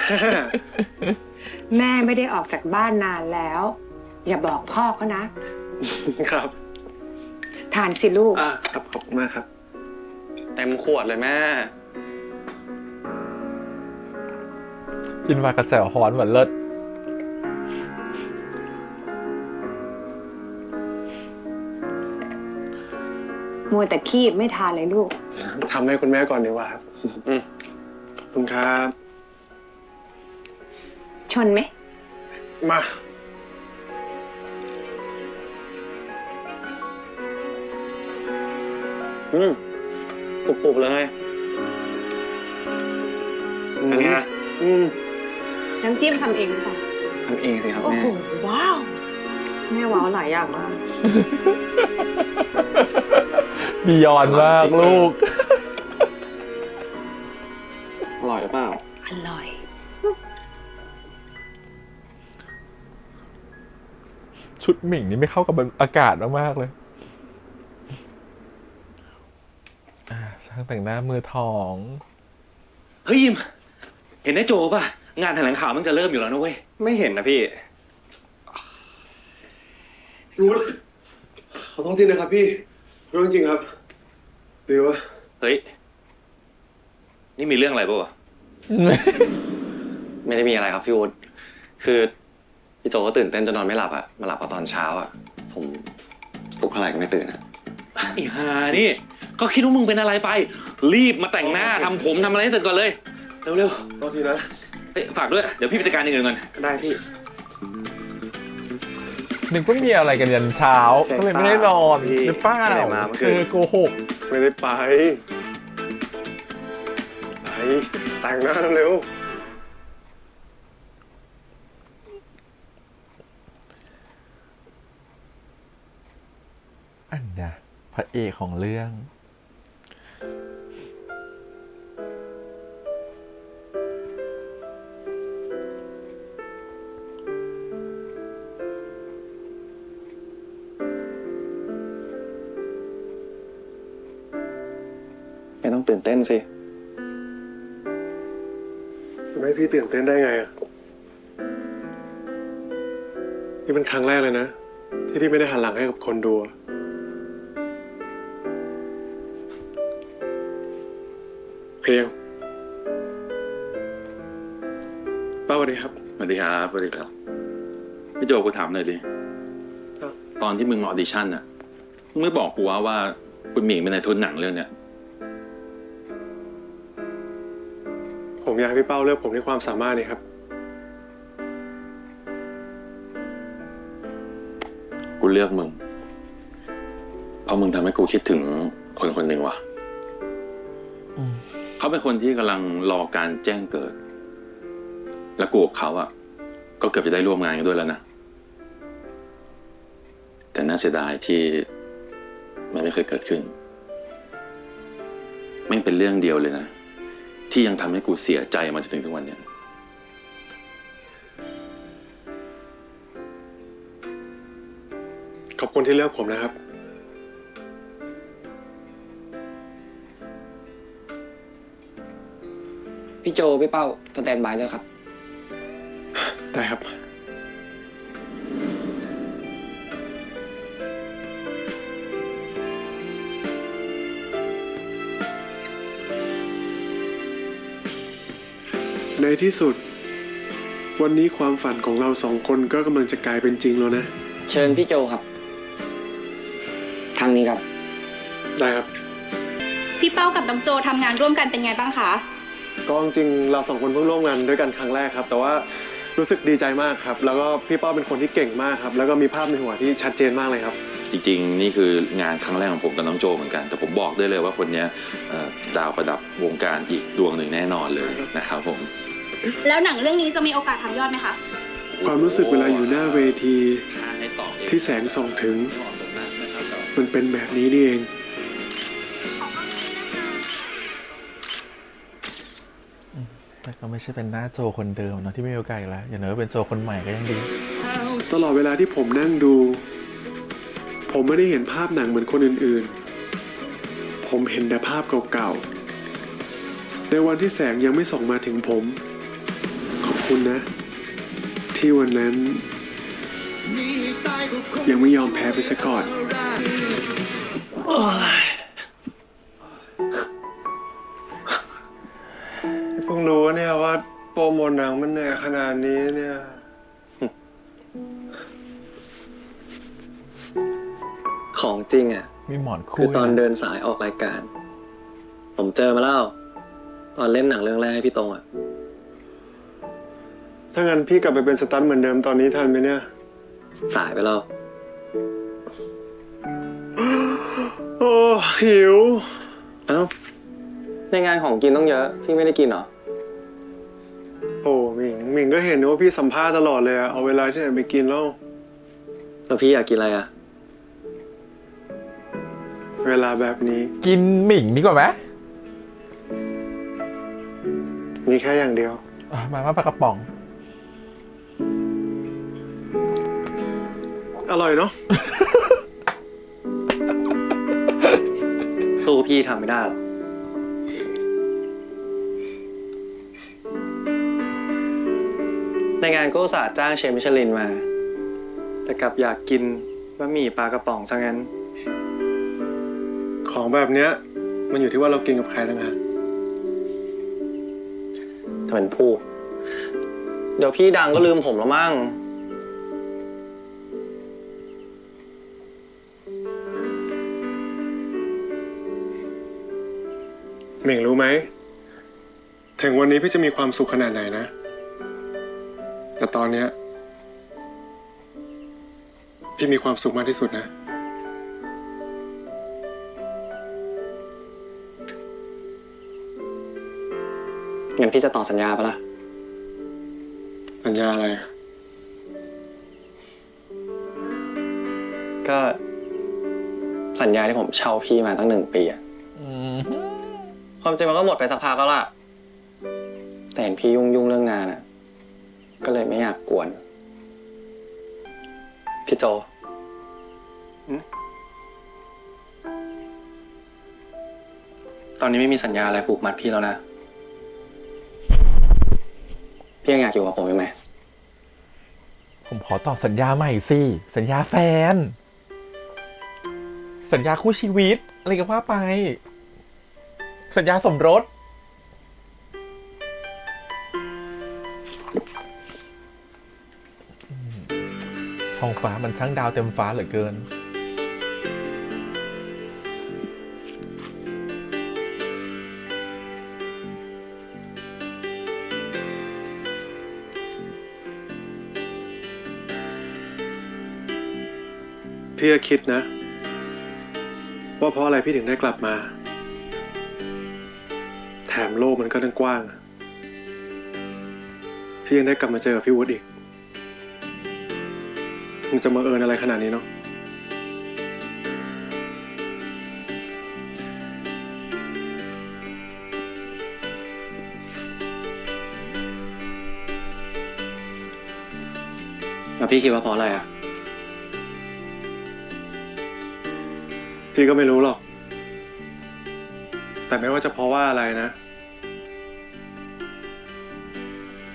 แม่ไม่ได้ออกจากบ้านนานแล้ว อย่าบอกพ่อเขานะ ครับ ทานสิลูก ครับขอบคุณมากครับ เต็มขวดเลยแม่ กินมากระแจวฮอนเหมือนเลิศ มัวแต่คีบไม่ทานเลยลูก ทำให้คุณแม่ก่อนดีกว่าครับขอบคุณครับ ชนไหม มา ปุบๆเลย อันนี้นะ น้ำจิ้มทำเองหรือเปล่า ทำเองสิครับ โอ้ แม่ โห ว้าว แม่ว้าวหลายอย่างมาก บียอนมากลูก อร่อยหรือเปล่า อร่อย ชุดหมิ่งนี่ไม่เข้ากับอากาศมากๆเลยช่างแต่งหน้ามือทอง เฮ้ยยิมเห็นไอ้โจป่ะ งานแถลงข่าวมันจะเริ่มอยู่แล้วนะเว้ย ไม่เห็นนะพี่ รู้แล้วขอโทษทีนะครับพี่รู้จริงๆครับหรือว่า เฮ้ย นี่มีเรื่องอะไรป่ะวะ ไม่ได้มีอะไรครับพี่วุฒิคือพี่โจก็ตื่นเต้นจนนอนไม่หลับอะมาหลับเอาตอนเช้าอะผมปลุกเท่าไหร่ก็ไม่ตื่นอะ ไอ้ห่านี่ ก็คิดว่ามึงเป็นอะไรไป รีบมาแต่งหน้าทำผมทำอะไรให้เสร็จก่อนเลย เร็ว โทษทีนะ ๆเฮ้ยฝากด้วย เดี๋ยวพี่ไปจัดการอย่างอื่นก่อน ได้พี่ นึกว่ามีอะไรกันยันเช้า ก็เลยไม่ได้นอนหรือเปล่า ไปไหนมาเมื่อคืน คือโกหก ไม่ได้ไปแต่งหน้าเร็ว อันนะพระเอกของเรื่อง ไม่ต้องตื่นเต้นสิ ทำให้พี่ตื่นเต้นได้ไงอะนี่เป็นครั้งแรกเลยนะ ที่พี่ไม่ได้หันหลังให้กับคนดูอะเพลงป้าสวัสดีครับ สวัสดีครับสวัสดีครับพี่โจกูถามหน่อยดิ ครับ ตอนที่มึงมาออดิชั่นน่ะมึงไม่บอกกูว่าคุณหมิงเป็นนายทุนหนังเรื่องเนี้ย ผมอยากให้พี่เป้าเลือกผมในความสามารถนี่ครับ กูเลือกมึงเพราะมึงทำให้กูคิดถึงคนคนหนึ่งว่ะเขาเป็นคนที่กำลังรอการแจ้งเกิด และกูกับเขาอะก็เกือบจะได้ร่วมงานกันด้วยแล้วนะแต่น่าเสียดายที่มันไม่เคยเกิดขึ้นไม่งเป็นเรื่องเดียวเลยนะที่ยังทำให้กูเสียใจมาจนถึงทุกวันเนี้ย อบคุณที่เลือกผมนะครับ พี่โจพี่เป้าสแตนบายด้วยครับ ได้ครับ ในที่สุด วันนี้ความฝันของเราสองคนก็กำลังจะกลายเป็นจริงแล้วนะ เชิญพี่โจครับ ทางนี้ครับ ได้ครับ พี่เป้ากับน้องโจทำงานร่วมกันเป็นไงบ้างคะ ก็จริงๆเราสองคนเพิ่งร่วมงานด้วยกันครั้งแรกครับ แต่ว่ารู้สึกดีใจมากครับ แล้วก็พี่เป้าเป็นคนที่เก่งมากครับ แล้วก็มีภาพในหัวที่ชัดเจนมากเลยครับ จริงๆนี่คืองานครั้งแรกของผมกับน้องโจเหมือนกัน แต่ผมบอกได้เลยว่าคนเนี้ยดาวประดับวงการอีกดวงหนึ่งแน่นอนเลยนะครับผม แล้วหนังเรื่องนี้จะมีโอกาสทำยอดไหมคะ ความรู้สึกเวลาอยู่หน้าเวทีที่แสงส่องถึง มันเป็นแบบนี้นี่เอง แต่ก็ไม่ใช่เป็นหน้าโจคนเดิมเนาะที่ไม่มีโอกาสอีกแล้วอย่างน้อยก็เป็นโจคนใหม่ก็ยังดี ตลอดเวลาที่ผมนั่งดู ผมไม่ได้เห็นภาพหนังเหมือนคนอื่นๆ ผมเห็นแต่ภาพเก่าๆ ในวันที่แสงยังไม่ส่องมาถึงผม ขอบคุณนะ ที่วันนั้น ยังไม่ยอมแพ้ไปซะก่อน เพิ่งรู้เนี่ยว่าโปรโมทหนังมันเหนื่อยขนาดนี้เนี่ย ของจริงอ่ะ มีหมอนคู่ คือตอนเดินสายออกรายการ ผมเจอมาแล้ว ตอนเล่นหนังเรื่องแรกให้พี่ตรงอ่ะ ถ้างั้นพี่กลับไปเป็นสตันท์เหมือนเดิมตอนนี้ทันไหมเนี่ย สายไปแล้ว โอ้หิว เอ้า ในงานของกินต้องเยอะ พี่ไม่ได้กินเหรอ โอ้หมิงก็เห็นนะว่าพี่สัมภาษณ์ตลอดเลยอะเอาเวลาที่ไหนไปกินแล้ว แล้วพี่อยากกินอะไรอ่ะ เวลาแบบนี้ กินหมิ่งดีกว่าไหม มีแค่อย่างเดียว มาม่าปลากระป๋อง อร่อยเนาะ สู้พี่ทำไม่ได้หรอกในงานก็อุตส่าห์จ้างเชฟมิชลินมา แต่กลับอยากกินบะหมี่ปลากระป๋องซะงั้น ของแบบเนี้ย มันอยู่ที่ว่าเรากินกับใครต่างหาก ถ้าเป็นพูด เดี๋ยวพี่ดังก็ลืมผมแล้วมั้ง หมิงรู้ไหม ถึงวันนี้พี่จะมีความสุขขนาดไหนนะ แต่ตอนเนี้ยพี่มีความสุขมากที่สุดนะ งั้นพี่จะต่อสัญญาปะล่ะ สัญญาอะไร ก็สัญญาที่ผมเช่าพี่มาตั้ง1 ปีอะความจริงมันก็หมดไปสักพักแล้วล่ะ แต่เห็นพี่ยุ่งเรื่องงานอะก็เลยไม่อยากกวน พี่โจ ตอนนี้ไม่มีสัญญาอะไรผูกมัดพี่แล้วนะ พี่ยังอยากอยู่กับผมอยู่ไหม ผมขอตอบสัญญาใหม่สิ สัญญาแฟน สัญญาคู่ชีวิต อะไรก็ว่าไป สัญญาสมรสท้องฟ้ามันช่างดาวเต็มฟ้าเหลือเกิน พี่ก็คิดนะ ว่าเพราะอะไรพี่ถึงได้กลับมา แถมโลกมันก็ตั้งกว้าง พี่ยังได้กลับมาเจอกับพี่วุฒิอีก มันจะบังเอิญอะไรขนาดนี้เนาะ แล้วพี่คิดว่าเพราะอะไรอะ พี่ก็ไม่รู้หรอก แต่ไม่ว่าจะเพราะว่าอะไรนะ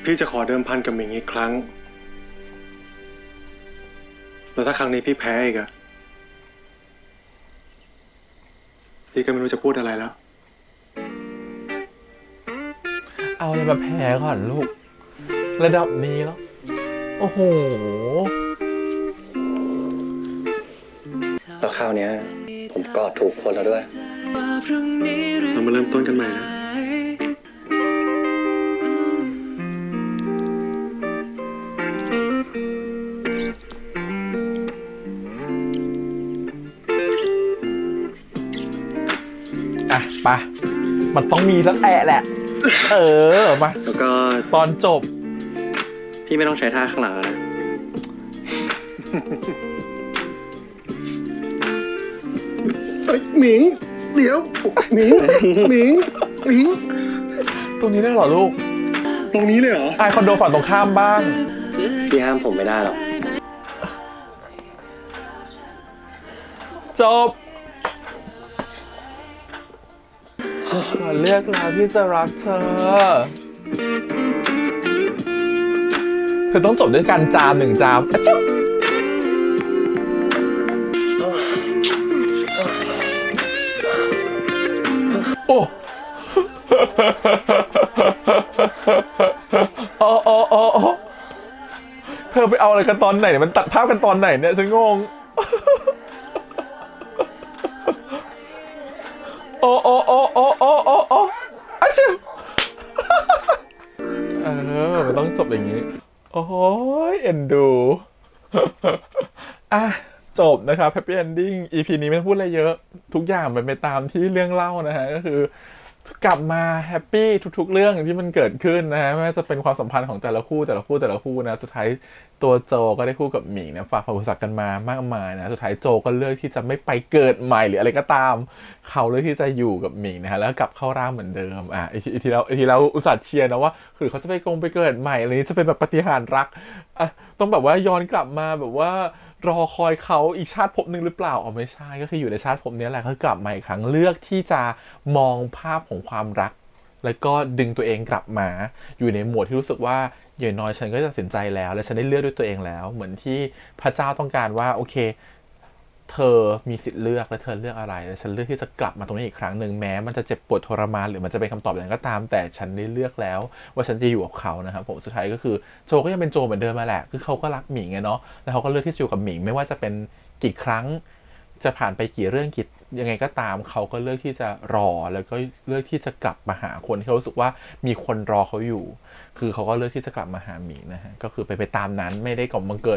พี่จะขอเดิมพันกับหมิงอีกครั้ง แล้วถ้าครั้งนี้พี่แพ้อีกอะพี่ก็ไม่รู้จะพูดอะไรแล้ว เอาอะไรมาแพ้ก่อนลูก ระดับนี้แล้ว โอ้โห แล้วคราวเนี้ยผมกอดถูกคนแล้วด้วย เรามาเริ่มต้นกันใหม่นะ อ่ะไปมันต้องมีสักแอะแหละ เออ มา แล้วก็ ตอนจบ พี่ไม่ต้องใช้ท่าข้างหลังแล้วนะ เอ้ยหมิง เดี๋ยวหมิงหมิงหมิง ตรงนี้ได้เหรอลูก ตรงนี้เลยเหรอ ไอคอนโดฝั่งตรงข้ามบ้าง พี่ห้ามผมไม่ได้หรอก จบก่อนเลือกแล้วที่จะรักเธอ เธอต้องจบด้วยการจามหนึ่งจามอะจิ๊บโอ้โอ้เธอไปเอาอะไรกันตอนไหนมันตัดภาพกันตอนไหนเนี่ยฉันงงโอ้อาชิวมันต้องจบอย่างนี้โอ้ยเอ็นดูอ่ะจบนะครับ Happy Ending EP นี้ไม่ต้องพูดอะไรเยอะทุกอย่างเป็นไปตามที่เรื่องเล่านะฮะก็คือกลับมาแฮปปี้ทุกๆเรื่องที่มันเกิดขึ้นนะฮะไม่ว่าจะเป็นความสัมพันธ์ของแต่ละคู่นะสุดท้ายตัวโจก็ได้คู่กับหมิงนะฝากความรู้สึกกันมามากมายนะสุดท้ายโจก็เลือกที่จะไม่ไปเกิดใหม่หรืออะไรก็ตามเขาเลือกที่จะอยู่กับหมิงนะฮะแล้วกลับเข้าร่างเหมือนเดิมอีทีเราอุตส่าห์เชียร์นะว่าคือเขาจะไปเกิดใหม่อะไรนี้จะเป็นแบบปาฏิหาริย์รักต้องแบบว่าย้อนกลับมาแบบว่ารอคอยเขาอีกชาติภพหนึ่งหรือเปล่าไม่ใช่ก็คืออยู่ในชาติภพนี้แหละเขากลับมาอีกครั้งเลือกที่จะมองภาพของความรักแล้วก็ดึงตัวเองกลับมาอยู่ในโหมดที่รู้สึกว่าอย่างน้อยฉันก็ตัดสินใจแล้วและฉันได้เลือกด้วยตัวเองแล้วเหมือนที่พระเจ้าต้องการว่าโอเคเธอมีสิทธิ์เลือกและเธอเลือกอะไรและฉันเลือกที่จะกลับมาตรงนี้อีกครั้งหนึ่งแม้มันจะเจ็บปวดทรมานหรือมันจะเป็นคำตอบอย่างก็ตามแต่ฉันได้เลือกแล้วว่าฉันจะอยู่กับเขานะครับผมสุดท้ายก็คือโจก็ยังเป็นโจเหมือนเดิมมาแหละคือเขาก็รักหมิงไงเนาะแล้วเขาก็เลือกที่จะอยู่กับหมิงไม่ว่าจะเป็นกี่ครั้งจะผ่านไปกี่เรื่องกี่ยังไงก็ตามเขาก็เลือกที่จะรอแล้วก็เลือกที่จะกลับมาหาคนที่เขารู้สึกว่ามีคนรอเขาอยู่คือเขาก็เลือกที่จะกลับมาหาหมิงนะฮะก็คือไปตามนั้นไม่ได้ก่อนมาเกิ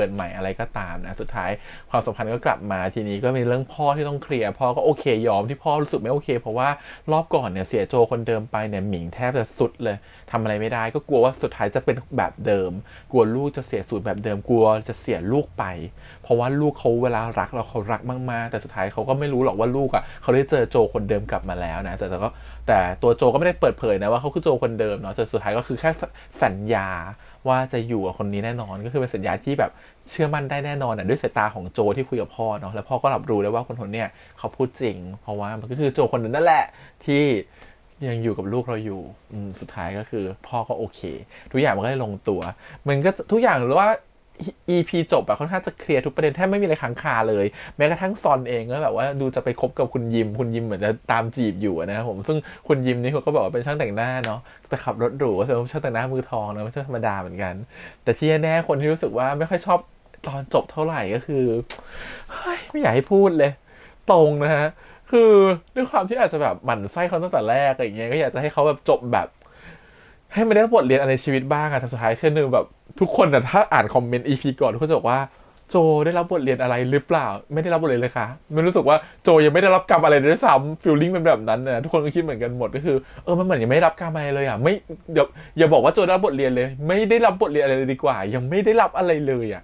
ดใหม่อะไรก็ตามนะสุดท้ายความสัมพันธ์ก็กลับมาทีนี้ก็มีเรื่องพ่อที่ต้องเคลียร์พ่อก็โอเคยอมที่พ่อรู้สึกไม่โอเคเพราะว่ารอบก่อนเนี่ยเสียโจคนเดิมไปเนี่ยหมิงแทบจะสุดเลยทำอะไรไม่ได้ก็กลัวว่าสุดท้ายจะเป็นแบบเดิมกลัวลูกจะเสียสูตรแบบเดิมกลัวจะเสียลูกไปเพราะว่าลูกเขาเวลารักเราเขารักมากๆแต่สุดท้ายเขาก็ไม่รู้หรอกว่าลูกอ่ะเขาได้เจอโจคนเดิมกลับมาแล้วนะแต่ตัวโจก็ไม่ได้เปิดเผยนะว่าเขาคือโจคนเดิมเนาะแต่สุดท้ายก็คือแค่สัญญาว่าจะอยู่กับคนนี้แน่นอนก็คือเป็นสัญญาที่แบบเชื่อมั่นได้แน่นอนนะด้วยสายตาของโจที่คุยกับพ่อเนาะแล้วพ่อก็รับรู้ได้ว่าคนเนี้ยเขาพูดจริงเพราะว่ามันก็คือโจคนนั้นนั่นแหละที่ยังอยู่กับลูกเราอยู่สุดท้ายก็คือพ่อก็โอเคทุกอย่างมันก็ได้ลงตัวมันก็ทุกอย่างหรือว่าEP จบอะค่อนข้างจะเคลียร์ทุกประเด็นแทบไม่มีอะไรค้างคาเลยแม้กระทั่งซอนเองก็แบบว่าดูจะไปคบกับคุณยิมเหมือนจะตามจีบอยู่นะครับผมซึ่งคุณยิมนี่เขาก็บอกว่าเป็นช่างแต่งหน้าเนาะไปขับรถหรูก็แสดงว่าช่างแต่งหน้ามือทองนะไม่ใช่ธรรมดาเหมือนกันแต่ที่แน่คนที่รู้สึกว่าไม่ค่อยชอบตอนจบเท่าไหร่ก็คือไม่อยากให้พูดเลยตรงนะฮะคือด้วยความที่อาจจะแบบหมั่นไส้เขาตั้งแต่แรกอะไรอย่างเงี้ยก็อยากจะให้เขาแบบจบแบบให้มันได้บทเรียนอะไรในชีวิตบ้างอะสุดท้ายคือแบบทุกคนนะถ้าอ่านคอมเมนต์ EP ก่อนทุกคนจะบอกว่าโจได้รับบทเรียนอะไรหรือเปล่าไม่ได้รับบทเรียนเลยค่ะมันรู้สึกว่าโจยังไม่ได้รับกรรมอะไรด้วยซ้ำฟีลลิ่งเป็นแบบนั้นนะทุกคนก็คิดเหมือนกันหมดก็คือมันเหมือนยังไม่ได้รับกรรมอะไรเลยอะไม่อย่าบอกว่าโจได้รับบทเรียนเลยไม่ได้รับบทเรียนอะไรเลยดีกว่ายังไม่ได้รับอะไรเลยอะ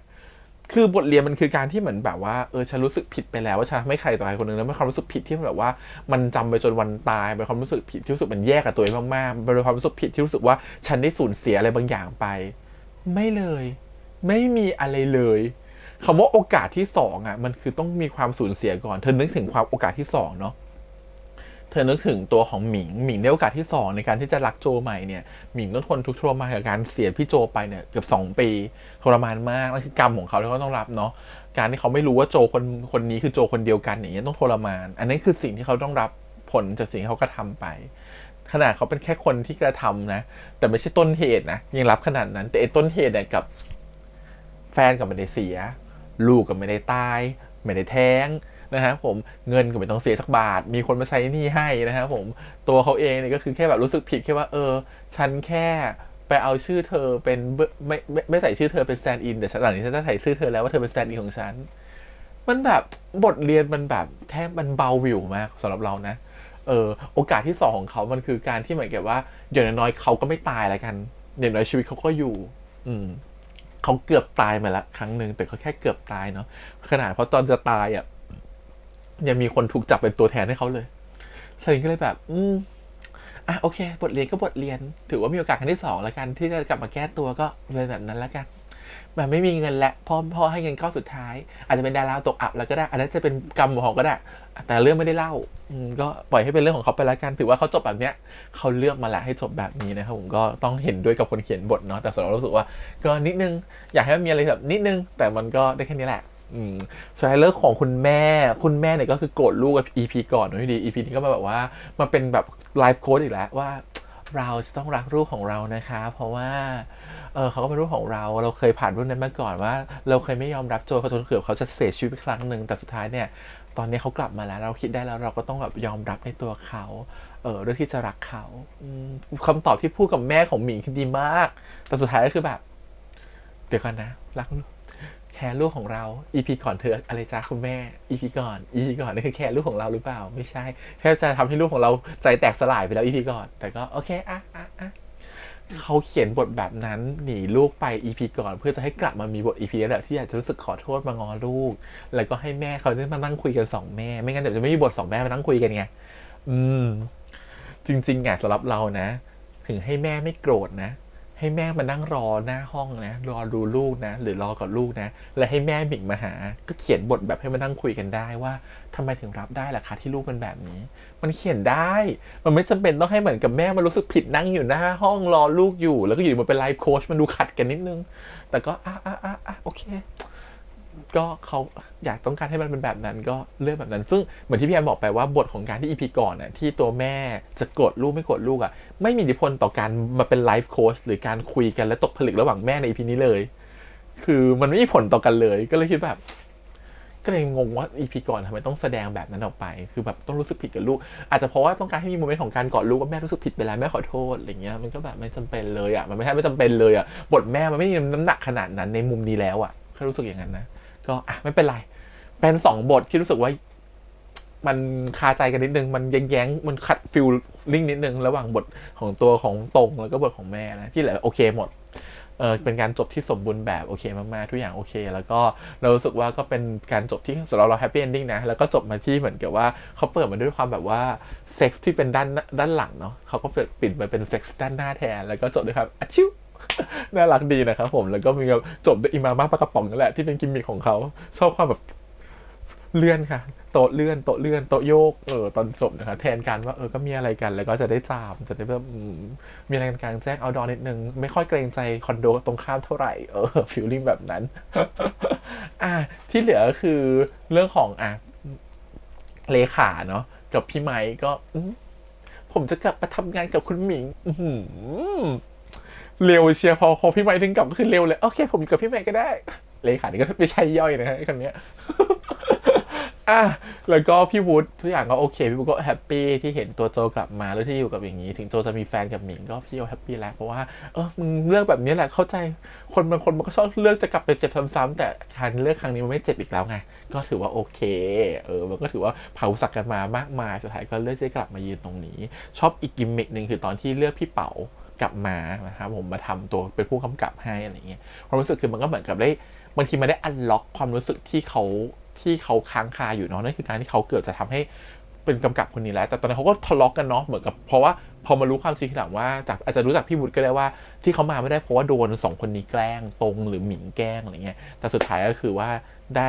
คือบทเรียนมันคือการที่เหมือนแบบว่าฉันรู้สึกผิดไปแล้วว่าฉันไม่ใครต่อใครคนนึงแล้วมันความรู้สึกผิดที่แบบว่ามันจำไปจนวันตายเป็นความรู้สึกผิดที่รู้สึกมันแยกกับตัวเองมากๆเป็นความรู้สึกผิดที่รู้สึกว่าฉันได้สูญเสียอะไรบางอย่างไปไม่เลยไม่มีอะไรเลย คำว่าโอกาสที่สองอ่ะมันคือต้องมีความสูญเสียก่อนเธอนึกถึงความโอกาสที่สองเนาะเธอนึกถึงตัวของหมิงในโอกาสที่2ในการที่จะรักโจใหม่เนี่ยหมิงต้องทนทุกข์ทรมานกับการเสียพี่โจไปเนี่ยเกือบ2 ปีทรมานมากนั่นคือกรรมของเขาที่เขาต้องรับเนาะการที่เขาไม่รู้ว่าโจคนนี้คือโจคนเดียวกันอย่างเงี้ยต้องทรมานอันนี้คือสิ่งที่เขาต้องรับผลจากสิ่งที่เขากระทำไปขนาดเขาเป็นแค่คนที่กระทำนะแต่ไม่ใช่ต้นเหตุนะยังรับขนาดนั้นแต่ไอ้ต้นเหตุเนี่ยกับแฟนกับไม่ได้เสียลูกกับไม่ได้ตายไม่ได้แท้งนะครับผมเงินก็ไม่ต้องเสียสักบาทมีคนมาใช้หนี้ให้นะครับผมตัวเขาเองเนี่ยก็คือแค่แบบรู้สึกผิดแค่ว่าฉันแค่ไปเอาชื่อเธอเป็นไม่ใส่ชื่อเธอเป็น stand in แต่หลังนี้ฉันจะใส่ชื่อเธอแล้วว่าเธอเป็น stand in ของฉันมันแบบบทเรียนมันแบบแทบมันเบาวิวมากสำหรับเรานะโอกาสที่2ของเขามันคือการที่เหมือนกับว่าอย่างน้อยเขาก็ไม่ตายแล้วกันอย่างน้อยชีวิตเขาก็อยู่เขาเกือบตายมาแล้วครั้งหนึ่งแต่เขาแค่เกือบตายเนาะขนาดเพราะตอนจะตายอ่ะยังมีคนถูกจับเป็นตัวแทนให้เขาเลยฉันก็เลยแบบโอเคบทเรียนก็บทเรียนถือว่ามีโอกาสครั้งที่2แล้วกันที่จะกลับมาแก้ตัวก็เป็นแบบนั้นแล้วกันแบบไม่มีเงินและพ่อให้เงินก้อนสุดท้ายอาจจะเป็นดาราตกอับแล้วก็ได้อันนั้นจะเป็นกรรมของเขาก็ได้แต่เรื่องไม่ได้เล่าก็ปล่อยให้เป็นเรื่องของเขาไปแล้วกันถือว่าเขาจบแบบเนี้ยเขาเลือกมาแล้วให้จบแบบนี้นะครับผมก็ต้องเห็นด้วยกับคนเขียนบทเนาะแต่สำหรับเรารู้สึกว่าก็นิดนึงอยากให้มันมีอะไรแบบนิดนึงแต่มันก็ได้แค่นี้แหละสไตล์เลิกของคุณแม่เนี่ยก็คือโกรธลูกกับ EP ก่อนไม่ดี EP นี้ก็แบบว่ามาเป็นแบบไลฟ์โค้ดอีกแล้วว่าเราจะต้องรักลูกของเรานะคะเพราะว่าเขาก็เป็นลูกของเราเคยผ่านรุ่นนั้นมาก่อนว่าเราเคยไม่ยอมรับโจเขาจนเกือบเขาจะเสียชีวิตครั้งหนึ่งแต่สุดท้ายเนี่ยตอนนี้เขากลับมาแล้วเราคิดได้แล้วเราก็ต้องแบบยอมรับในตัวเขาเรื่องที่จะรักเขาคำตอบที่พูดกับแม่ของหมิงคือดีมากแต่สุดท้ายก็คือแบบเดี๋ยวก่อนนะรักแคร์ลูกของเรา EP ก่อนเธออะไรจ้าคุณแม่ EP ก่อนนี่คือแคร์ลูกของเราหรือเปล่าไม่ใช่แค่จะทำให้ลูกของเราใจแตกสลายไปแล้ว EP ก่อนแต่ก็โอเคเขาเขียนบทแบบนั้นหนีลูกไป EP ก่อนเพื่อจะให้กลับมามีบท EP แล้วแหละที่อยากจะรู้สึกขอโทษมางอลูกแล้วก็ให้แม่เขาได้มานั่งคุยกัน2 แม่ไม่งั้นเดี๋ยวจะไม่มีบท2 แม่มานั่งคุยกันไงจริงๆสำหรับเรานะถึงให้แม่ไม่โกรธนะให้แม่มานั่งรอหน้าห้องนะรอดูลูกนะหรือรอกับลูกนะและให้แม่หมิงมาหาก็เขียนบทแบบให้มานั่งคุยกันได้ว่าทำไมถึงรับได้ล่ะคะที่ลูกเป็นแบบนี้มันเขียนได้มันไม่จำเป็นต้องให้เหมือนกับแม่มารู้สึกผิดนั่งอยู่หน้าห้องรอลูกอยู่แล้วก็อยู่มาเป็นไลฟ์โค้ชมันดูขัดกันนิดนึงแต่ก็โอเคก็เขาอยากต้องการให้มันเป็นแบบนั้นก็เลือกแบบนั้นซึ่งเหมือนที่พี่แอมบอกไปว่าบทของการที่ EP ก่อนน่ะที่ตัวแม่จะโกรธลูกไม่โกรธลูกไม่มีอิทธิพลต่อการมาเป็นไลฟ์โค้ชหรือการคุยกันและตกผลึกระหว่างแม่ใน EP นี้เลยคือมันไม่มีผลต่อกันเลยก็เลยคิดแบบก็เลยงงว่า EP ก่อนทำไมต้องแสดงแบบนั้นออกไปคือแบบต้องรู้สึกผิดกับลูกอาจจะเพราะว่าต้องการให้มีโมเมนต์ของการกอดลูกว่าแม่รู้สึกผิดไปแล้วแม่ขอโทษอะไรเงี้ยมันก็แบบไม่จำเป็นเลยมันไม่จำเป็นเลยบทแม่มันไม่มีน้ำหนักขนาดนั้นในมุมนี้แล้วแค่รู้สึกอย่างนั้นนะก็ไม่เป็นไรเป็น2 บทที่รู้สึกว่ามันคาใจกันนิดนึงมันแย้งมันขัดฟิลลิ่งนิดนึงระหว่างบทของตัวของตรงแล้วก็บทของแม่นะที่เหลือโอเคหมดเป็นการจบที่สมบูรณ์แบบโอเคมากๆทุกอย่างโอเคแล้วก็เรารู้สึกว่าก็เป็นการจบที่สำหรับเราแฮปปี้เอนดิ้งนะแล้วก็จบมาที่เหมือนกับว่าเขาเปิดมาด้วยความแบบว่าเซ็กซ์ที่เป็นด้านหลังเนาะเขาก็ปิดมาเป็นเซ็กซ์ด้านหน้าแทนแล้วก็จบด้วยครับชิวน่ารักดีนะครับผมแล้วก็มีแบบจบด้วยอิมาม่าปลากระป๋องนั่นแหละที่เป็นกิมมิคของเขาชอบความแบบเลื่อนค่ะโต๊ะเลื่อนโต๊ะโยกตอนจบนะคะแทนกันว่าก็มีอะไรกันแล้วก็จะได้จามจะได้แบบมีอะไรกันกลางแจ้งเอาดอนิดนึงไม่ค่อยเกรงใจคอนโดตรงข้ามเท่าไหร่ฟีลลิ่งแบบนั้น ที่เหลือก็คือเรื่องของเลขาเนาะกับพี่ไมค์ก็ผมจะกลับมาทำงานกับคุณหมิงเร็วเชียร์พอพี่ไมค์ถึงกลับก็คือเร็วเลยโอเคผมอยู่กับพี่ไมค์ก็ได้เลขานี่ก็ไม่ใช่ย่อยนะฮะคนนี้ แล้วก็พี่วุฒิทุกอย่างก็โอเคพี่วุฒิก็แฮปปี้ที่เห็นตัวโจกลับมาแล้วที่อยู่กับอย่างนี้ถึงโจจะมีแฟนกับหมิงก็พี่โอแฮปปี้แล้วเพราะว่ามึงเลือกแบบนี้แหละเข้าใจคนบางคนมันก็ชอบเลือกจะกลับไปเจ็บซ้ำๆแต่การเลือกครั้งนี้มันไม่เจ็บอีกแล้วไงก็ถือว่าโอเคมันก็ถือว่าเผาสักกันมามากมายสุดท้ายก็เลือกจะกลับมายืนตรงนี้ชอบอีกกิมมิคนึงคือตอนที่เลือกพี่เป๋ากลับมานะครับผมมาทำตัวเป็นผู้กำกับให้อะไรเงี้ยความรู้สึกคือมันก็เหมือนกับได้บางทีมันได้อันล็อกความรู้สึกที่เขาค้างคาอยู่เนาะนั่นคือการที่เขาเกิดจะทำให้ เป็นกำกับคนนี้แล้วแต่ตอนนั้นเขาก็ทะเลาะกันเนาะเหมือนกับเพราะว่าพอมารู้ความจริงทีหลังว่าจากอาจจะรู้จักพี่วุฒิก็ได้ว่าที่เขามาไม่ได้เพราะว่าโดน2คนนี้แกล้งตรงหรือหมิงแกล้งอะไรเงี้ยแต่สุดท้ายก็คือว่าได้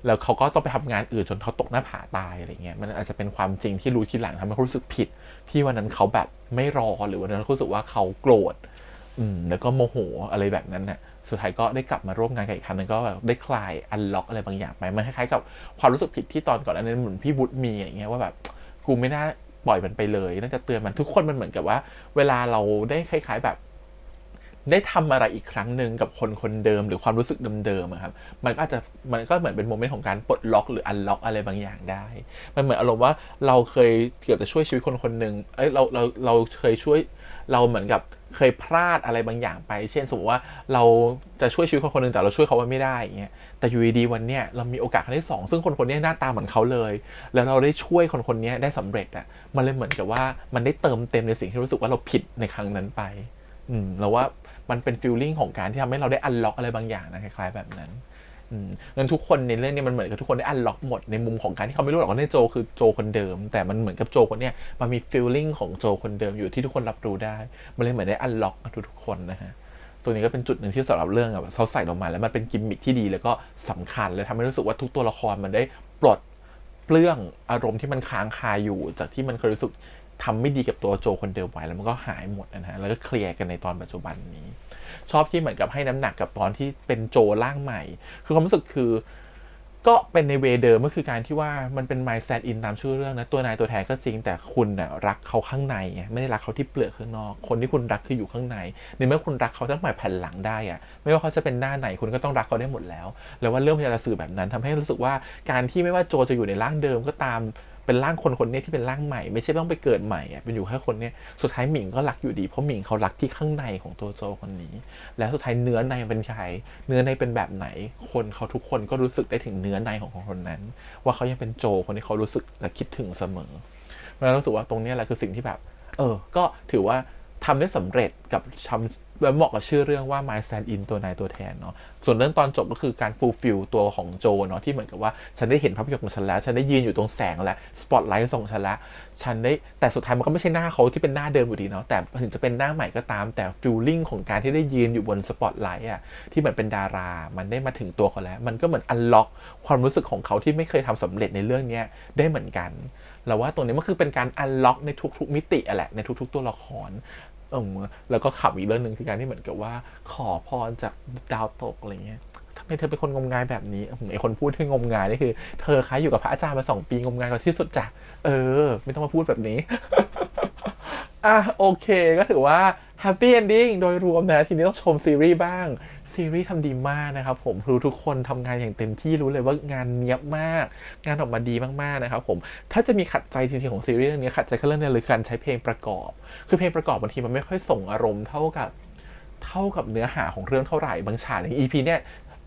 แล้วเขาก็ต้องไปทำงานอื่นจนเขาตกหน้าผาตายอะไรเงี้ยมันอาจจะเป็นความจริงที่รู้ทีหลังทำให้เขารู้สึกผิดที่วันนั้นเขาแบบไม่รอหรือวันนั้นเขารู้สึกว่าเขาโกรธแล้วก็โมโหอะไรแบบนั้นน่ะสุดท้ายก็ได้กลับมาร่วมงานกันอีกครั้งนึงก็ได้คลายอันล็อกอะไรบางอย่างไปมันคล้ายๆกับความรู้สึกผิดที่ตอนก่อนอันนั้นเหมือนพี่วุฒิมีอย่างเงี้ยว่าแบบกูไม่น่าปล่อยมันไปเลยน่าจะเตือนมันทุกคนมันเหมือนกับว่าเวลาเราได้คล้ายๆแบบได้ทำอะไรอีกครั้งหนึ่งกับคนคนเดิมหรือความรู้สึกเดิมๆครับมันก็เหมือนเป็นโมเมนต์ของการปลดล็อกหรืออันล็อกอะไรบางอย่างได้มันเหมือนอารมณ์ว่าเราเคยเกือบจะช่วยชีวิตคนคนหนึ่งเราเคยช่วยเราเหมือนกับเคยพลาดอะไรบางอย่างไปเช่นสมมติว่าเราจะช่วยชีวิตคนคนหนึ่งแต่เราช่วยเขาไว้ไม่ได้อย่างเงี้ยแต่อยู่ดีๆวันเนี้ยเรามีโอกาสครั้งที่2ซึ่งคนคนนี้หน้าตาเหมือนเขาเลยแล้วเราได้ช่วยคนคนนี้ได้สำเร็จอ่ะมันเลยเหมือนกับว่ามันได้เติมเต็มในสิ่งที่รู้สึกว่าเราผิดในครั้งนั้นไปแล้วว่ามันเป็นฟีลลิ่งของการที่ทำให้เราได้อันล็อกอะไรบางอย่างนะคล้ายๆแบบนั้นงั้นทุกคนในเรื่องนี้มันเหมือนกับทุกคนได้อันล็อกหมดในมุมของการที่เขาไม่รู้หรอกว่าโจคือโจคนเดิมแต่มันเหมือนกับโจคนเนี้ยมันมีฟีลลิ่งของโจคนเดิมอยู่ที่ทุกคนรับรู้ได้มันเลยเหมือนได้อันล็อกทุกคนนะฮะตัวนี้ก็เป็นจุดหนึ่งที่สำหรับเรื่องแบบเขาใส่ลงมาแล้วมันเป็นกิมมิคที่ดีแล้วก็สำคัญเลยทำให้รู้สึกว่าทุกตัวละครมันได้ปลดเปลื้องอารมณ์ที่มันค้างคาอยู่จากที่มันเคยรู้สึกทำไม่ดีกับตัวโจคนเดิมไว้แล้วมันก็หายหมดนะฮะแล้วก็เคลียร์กันในตอนปัจจุบันนี้ชอบที่เหมือนกับให้น้ำหนักกับตอนที่เป็นโจร่างใหม่คือความรู้สึกคือก็เป็นในเวเดิมก็คือการที่ว่ามันเป็น mindset in ตามชื่อเรื่องนะตัวนายตัวแทนก็จริงแต่คุณน่ะรักเขาข้างในไม่ได้รักเขาที่เปลือกข้างนอกคนที่คุณรักคืออยู่ข้างในในเมื่อคุณรักเขาตั้งแต่แผ่นหลังได้อะไม่ว่าเขาจะเป็นหน้าไหนคุณก็ต้องรักเขาได้หมดแล้วว่าเรื่องพยายามจะสื่อแบบนั้นทำให้รู้สึกว่าการที่ไม่ว่าโจจะอยู่ในร่างเดิมก็ตามเป็นร่างคนนี้ที่เป็นร่างใหม่ไม่ใช่ต้องไปเกิดใหม่เป็นอยู่แค่คนนี้สุดท้ายหมิงก็รักอยู่ดีเพราะหมิงเขารักที่ข้างในของตัวโจคนนี้แล้วสุดท้ายเนื้อในเป็นใครเนื้อในเป็นแบบไหนคนเขาทุกคนก็รู้สึกได้ถึงเนื้อในของคนนั้นว่าเขายังเป็นโจคนที่เขารู้สึกและคิดถึงเสมอเรารู้สึกว่าตรงนี้แหละคือสิ่งที่แบบก็ถือว่าทำได้สำเร็จกับและเหมาะกับชื่อเรื่องว่า My Stand In ตัวนายตัวแทนเนาะส่วนเรื่องตอนจบก็คือการฟูลฟิลตัวของโจเนาะที่เหมือนกับว่าฉันได้เห็นภาพยนตร์ของฉันแล้วฉันได้ยืนอยู่ตรงแสงและสปอตไลท์ส่องฉันแล้วฉันได้แต่สุดท้ายมันก็ไม่ใช่หน้าเขาที่เป็นหน้าเดิมอยู่ดีเนาะแต่ถึงจะเป็นหน้าใหม่ก็ตามแต่ฟีลลิ่งของการที่ได้ยืนอยู่บนสปอตไลท์อะที่เหมือนเป็นดารามันได้มาถึงตัวเขาแล้วมันก็เหมือนอันล็อกความรู้สึกของเขาที่ไม่เคยทำสำเร็จในเรื่องนี้ได้เหมือนกันแล้วว่าตรงนี้มันคือเป็นการอันล็อกในทุกๆมิติแหละในทุกๆตัวละครแล้วก็ขับอีกเรื่องหนึ่งคือการที่เหมือนกับว่าขอพรจากดาวตกอะไรเงี้ยทำไมเธอเป็นคนงมงายแบบนี้ไอคนพูดที่งมงายนี่คือเธอคะอยู่กับพระอาจารย์มา2 ปีงมงายกว่าที่สุดจ้ะไม่ต้องมาพูดแบบนี้ โอเคก็ถือว่าแฮปปี้เอนดิ้งโดยรวมนะทีนี้ต้องชมซีรีส์บ้างซีรีส์ทำดีมากนะครับผมรู้ทุกคนทำงานอย่างเต็มที่รู้เลยว่างานเนียบมากงานออกมาดีมากๆนะครับผมถ้าจะมีขัดใจจริงๆของซีรีส์เรื่องนี้ขัดใจแค่เรื่องนี้เลยการใช้เพลงประกอบคือเพลงประกอบบางทีมันไม่ค่อยส่งอารมณ์เท่ากับเนื้อหาของเรื่องเท่าไหร่บางฉากอย่าง EP เนี่ย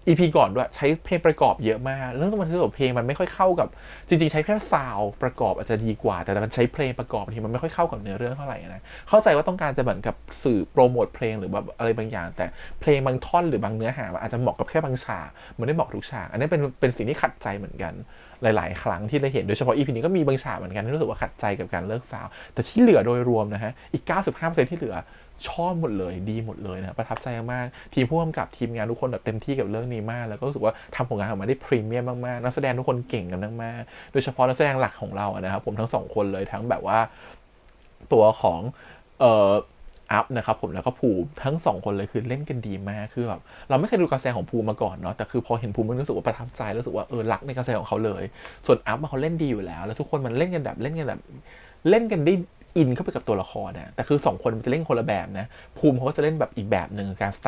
EP ก่อนด้วยใช้เพลงประกอบเยอะมากเรื่องมันคือเพลงมันไม่ค่อยเข้ากับจริงๆใช้แค่ซาวด์ประกอบอาจจะดีกว่าแต่มันใช้เพลงประกอบบางทีมันไม่ค่อยเข้ากับเนื้อเรื่องเท่าไหร่นะเข้าใจว่าต้องการจะเหมือนกับสื่อโปรโมทเพลงหรือแบบอะไรบางอย่างแต่เพลงบางท่อนหรือบางเนื้อหาอาจจะเหมาะกับแค่บางฉากมันไม่เหมาะทุกฉากอันนี้เป็นสิ่งที่ขัดใจเหมือนกันหลายๆครั้งที่เราเห็นโดยเฉพาะ EP นี้ก็มีบางฉากเหมือนกันที่รู้สึกว่าขัดใจกับการเลิกซาวด์แต่ที่เหลือโดยรวมนะฮะอีก 95% ที่เหลือชอบหมดเลยดีหมดเลยนะประทับใจมากทีมผู้กำกับทีมงานทุกคนแบบเต็มที่กับเรื่องนี้มากแล้วก็รู้สึกว่าทำผลงานออกมาได้พรีเมียมมากๆนักแสดงทุกคนเก่งกันมากๆโดยเฉพาะนักแสดงหลักของเรานะครับผมทั้ง2คนเลยทั้งแบบว่าตัวของอัพนะครับผมแล้วก็ภูมิทั้ง2คนเลยคือเล่นกันดีมากคือแบบเราไม่เคยดูการแสดงของภูมิมาก่อนเนาะแต่คือพอเห็นภูมิมันรู้สึกว่าประทับใจรู้สึกว่ารักในการแสดงของเขาเลยส่วนอัพเขาเล่นดีอยู่แล้วทุกคนมันเล่นกันได้อินเข้าไปกับตัวละครนะแต่คือ2คนมันจะเล่นคนละแบบนะภูมิเขาก็จะเล่นแบบอีกแบบหนึ่งการสไ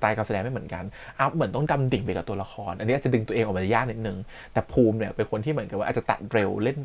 ตล์การแสดงไม่เหมือนกันอัพเหมือนต้องดำดิ่งไปกับตัวละครอันนี้อาจจะดึงตัวเองออกมายากนิดนึงแต่ภูมิเนี่ยเป็นคนที่เหมือนกับว่าอาจจะตัดเร็วเล่น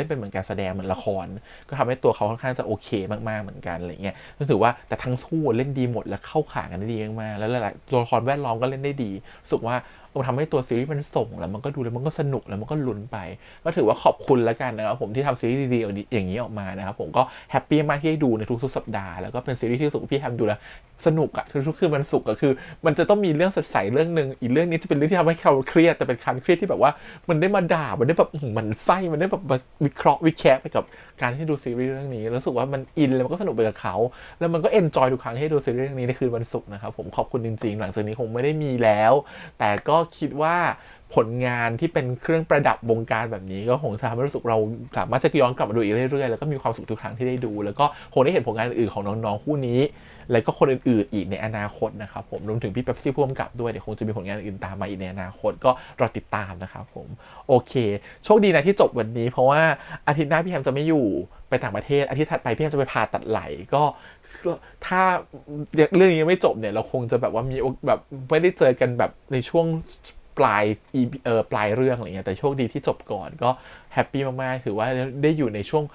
เป็นเหมือนการแสดงเหมือนละครก็ทำให้ตัวเขาค่อนข้างจะโอเคมากๆเหมือนกันอะไรเงี้ยก็ถือว่าแต่ทั้งคู่เล่นดีหมดและเข้าขากันได้ดีมากๆแล้วหลายๆตัวละครแวดล้อมก็เล่นได้ดีรู้สึกว่า ทำให้ตัวซีรีส์มันส่งแล้วมันก็ดูแล้วมันก็สนุกแล้วมันก็ลุ้นไปก็ถือว่าขอบคุณแล้วกันนะครับผมที่ทำซีรีส์ดีๆอย่างนี้ออกมานะครับผมก็แฮปปี้มากที่ได้ดูในทุกๆสัปดาห์แล้วก็เป็นซีรีส์ที่รู้สึกพี่แฮมดูแล้วสนุกอะทุกๆคืนมันสุกก็คือมันจะต้องมีเรื่องสดใสเรื่องนึงอีกเรื่องนี้จะเป็นเรื่องที่ทำให้เขาเครียดแต่เป็นการเครียดที่แบบว่ามันได้มาด่ามันได้แบบมันไส้มันได้แบบวิเคราะห์วิแคะไปกับการที่ดูซีรีส์เรื่องนี้รู้สึกว่ามันอินแล้วมันก็สนุกไปกับเขาแล้วมันก็เอนจอยทุกครั้งที่ดูซีรีส์เรื่องนี้ในคืนวันศุกร์นะครับผมขอบคุณจริงๆหลังจากนี้คงไม่ได้มีแล้วแต่ก็คิดว่าผลงานที่เป็นเครื่องประดับวงการแบบนี้ก็คงจะทำให้รู้สึกเราสามารถจะย้อนกลับมาดูอีกเรื่อยๆแล้วก็มีความสุขทุกครั้งที่ได้ดูแล้วก็คงได้เห็นผลงานอื่นๆของน้องๆคู่นี้แล้วก็คนอื่นๆอีกในอนาคตนะครับผมรวมถึงพี่เป๊ปซี่ผู้กำกับด้วยเดี๋ยวคงจะมีผลงานอื่นตามมาอีกในอนาคตก็รอติดตามนะครับผมโอเคโชคดีนะที่จบวันนี้เพราะว่าอาทิตย์หน้าพี่แฮมจะไม่อยู่ไปต่างประเทศอาทิตย์ถัดไปพี่แฮมจะไปผ่าตัดไหล่ก็ถ้าเรื่องนี้ยังไม่จบเนี่ยเราคงจะแบบว่ามีแบบไม่ได้เจอกันแบบในช่วงปลายเรื่องอะไรเงี้ยแต่โชคดีที่จบก่อนก็แฮปปี้มากๆถือว่าได้อยู่ในช่วง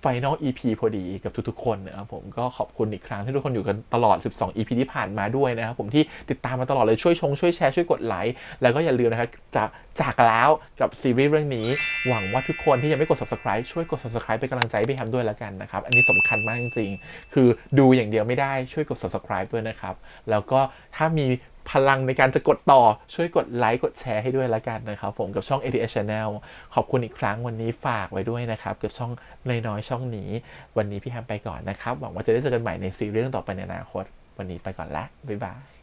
Final EP พอดีกับทุกๆคนนะครับผมก็ขอบคุณอีกครั้งที่ทุกคนอยู่กันตลอด12 EP ที่ผ่านมาด้วยนะครับผมที่ติดตามมาตลอดเลยช่วยแชร์ช่วยกดไลค์แล้วก็อย่าลืมนะครับจากแล้วกับซีรีส์เรื่องนี้หวังว่าทุกคนที่ยังไม่กด Subscribe ช่วยกด Subscribe เป็นกำลังใจให้พี่แฮมด้วยแล้วกันนะครับอันนี้สำคัญมากจริงๆคือดูอย่างเดียวไม่ได้ช่วยกด Subscribe ด้วยนะครับแล้วก็ถ้ามีพลังในการจะกดต่อช่วยกดไลค์กดแชร์ให้ด้วยละกันนะครับผมกับช่อง ATS Channel ขอบคุณอีกครั้งวันนี้ฝากไว้ด้วยนะครับกับช่องน้อยๆช่องนี้วันนี้พี่แฮมไปก่อนนะครับหวังว่าจะได้เจอกันใหม่ในซีรีส์ต่อไปในอนาคตวันนี้ไปก่อนละบ๊ายบาย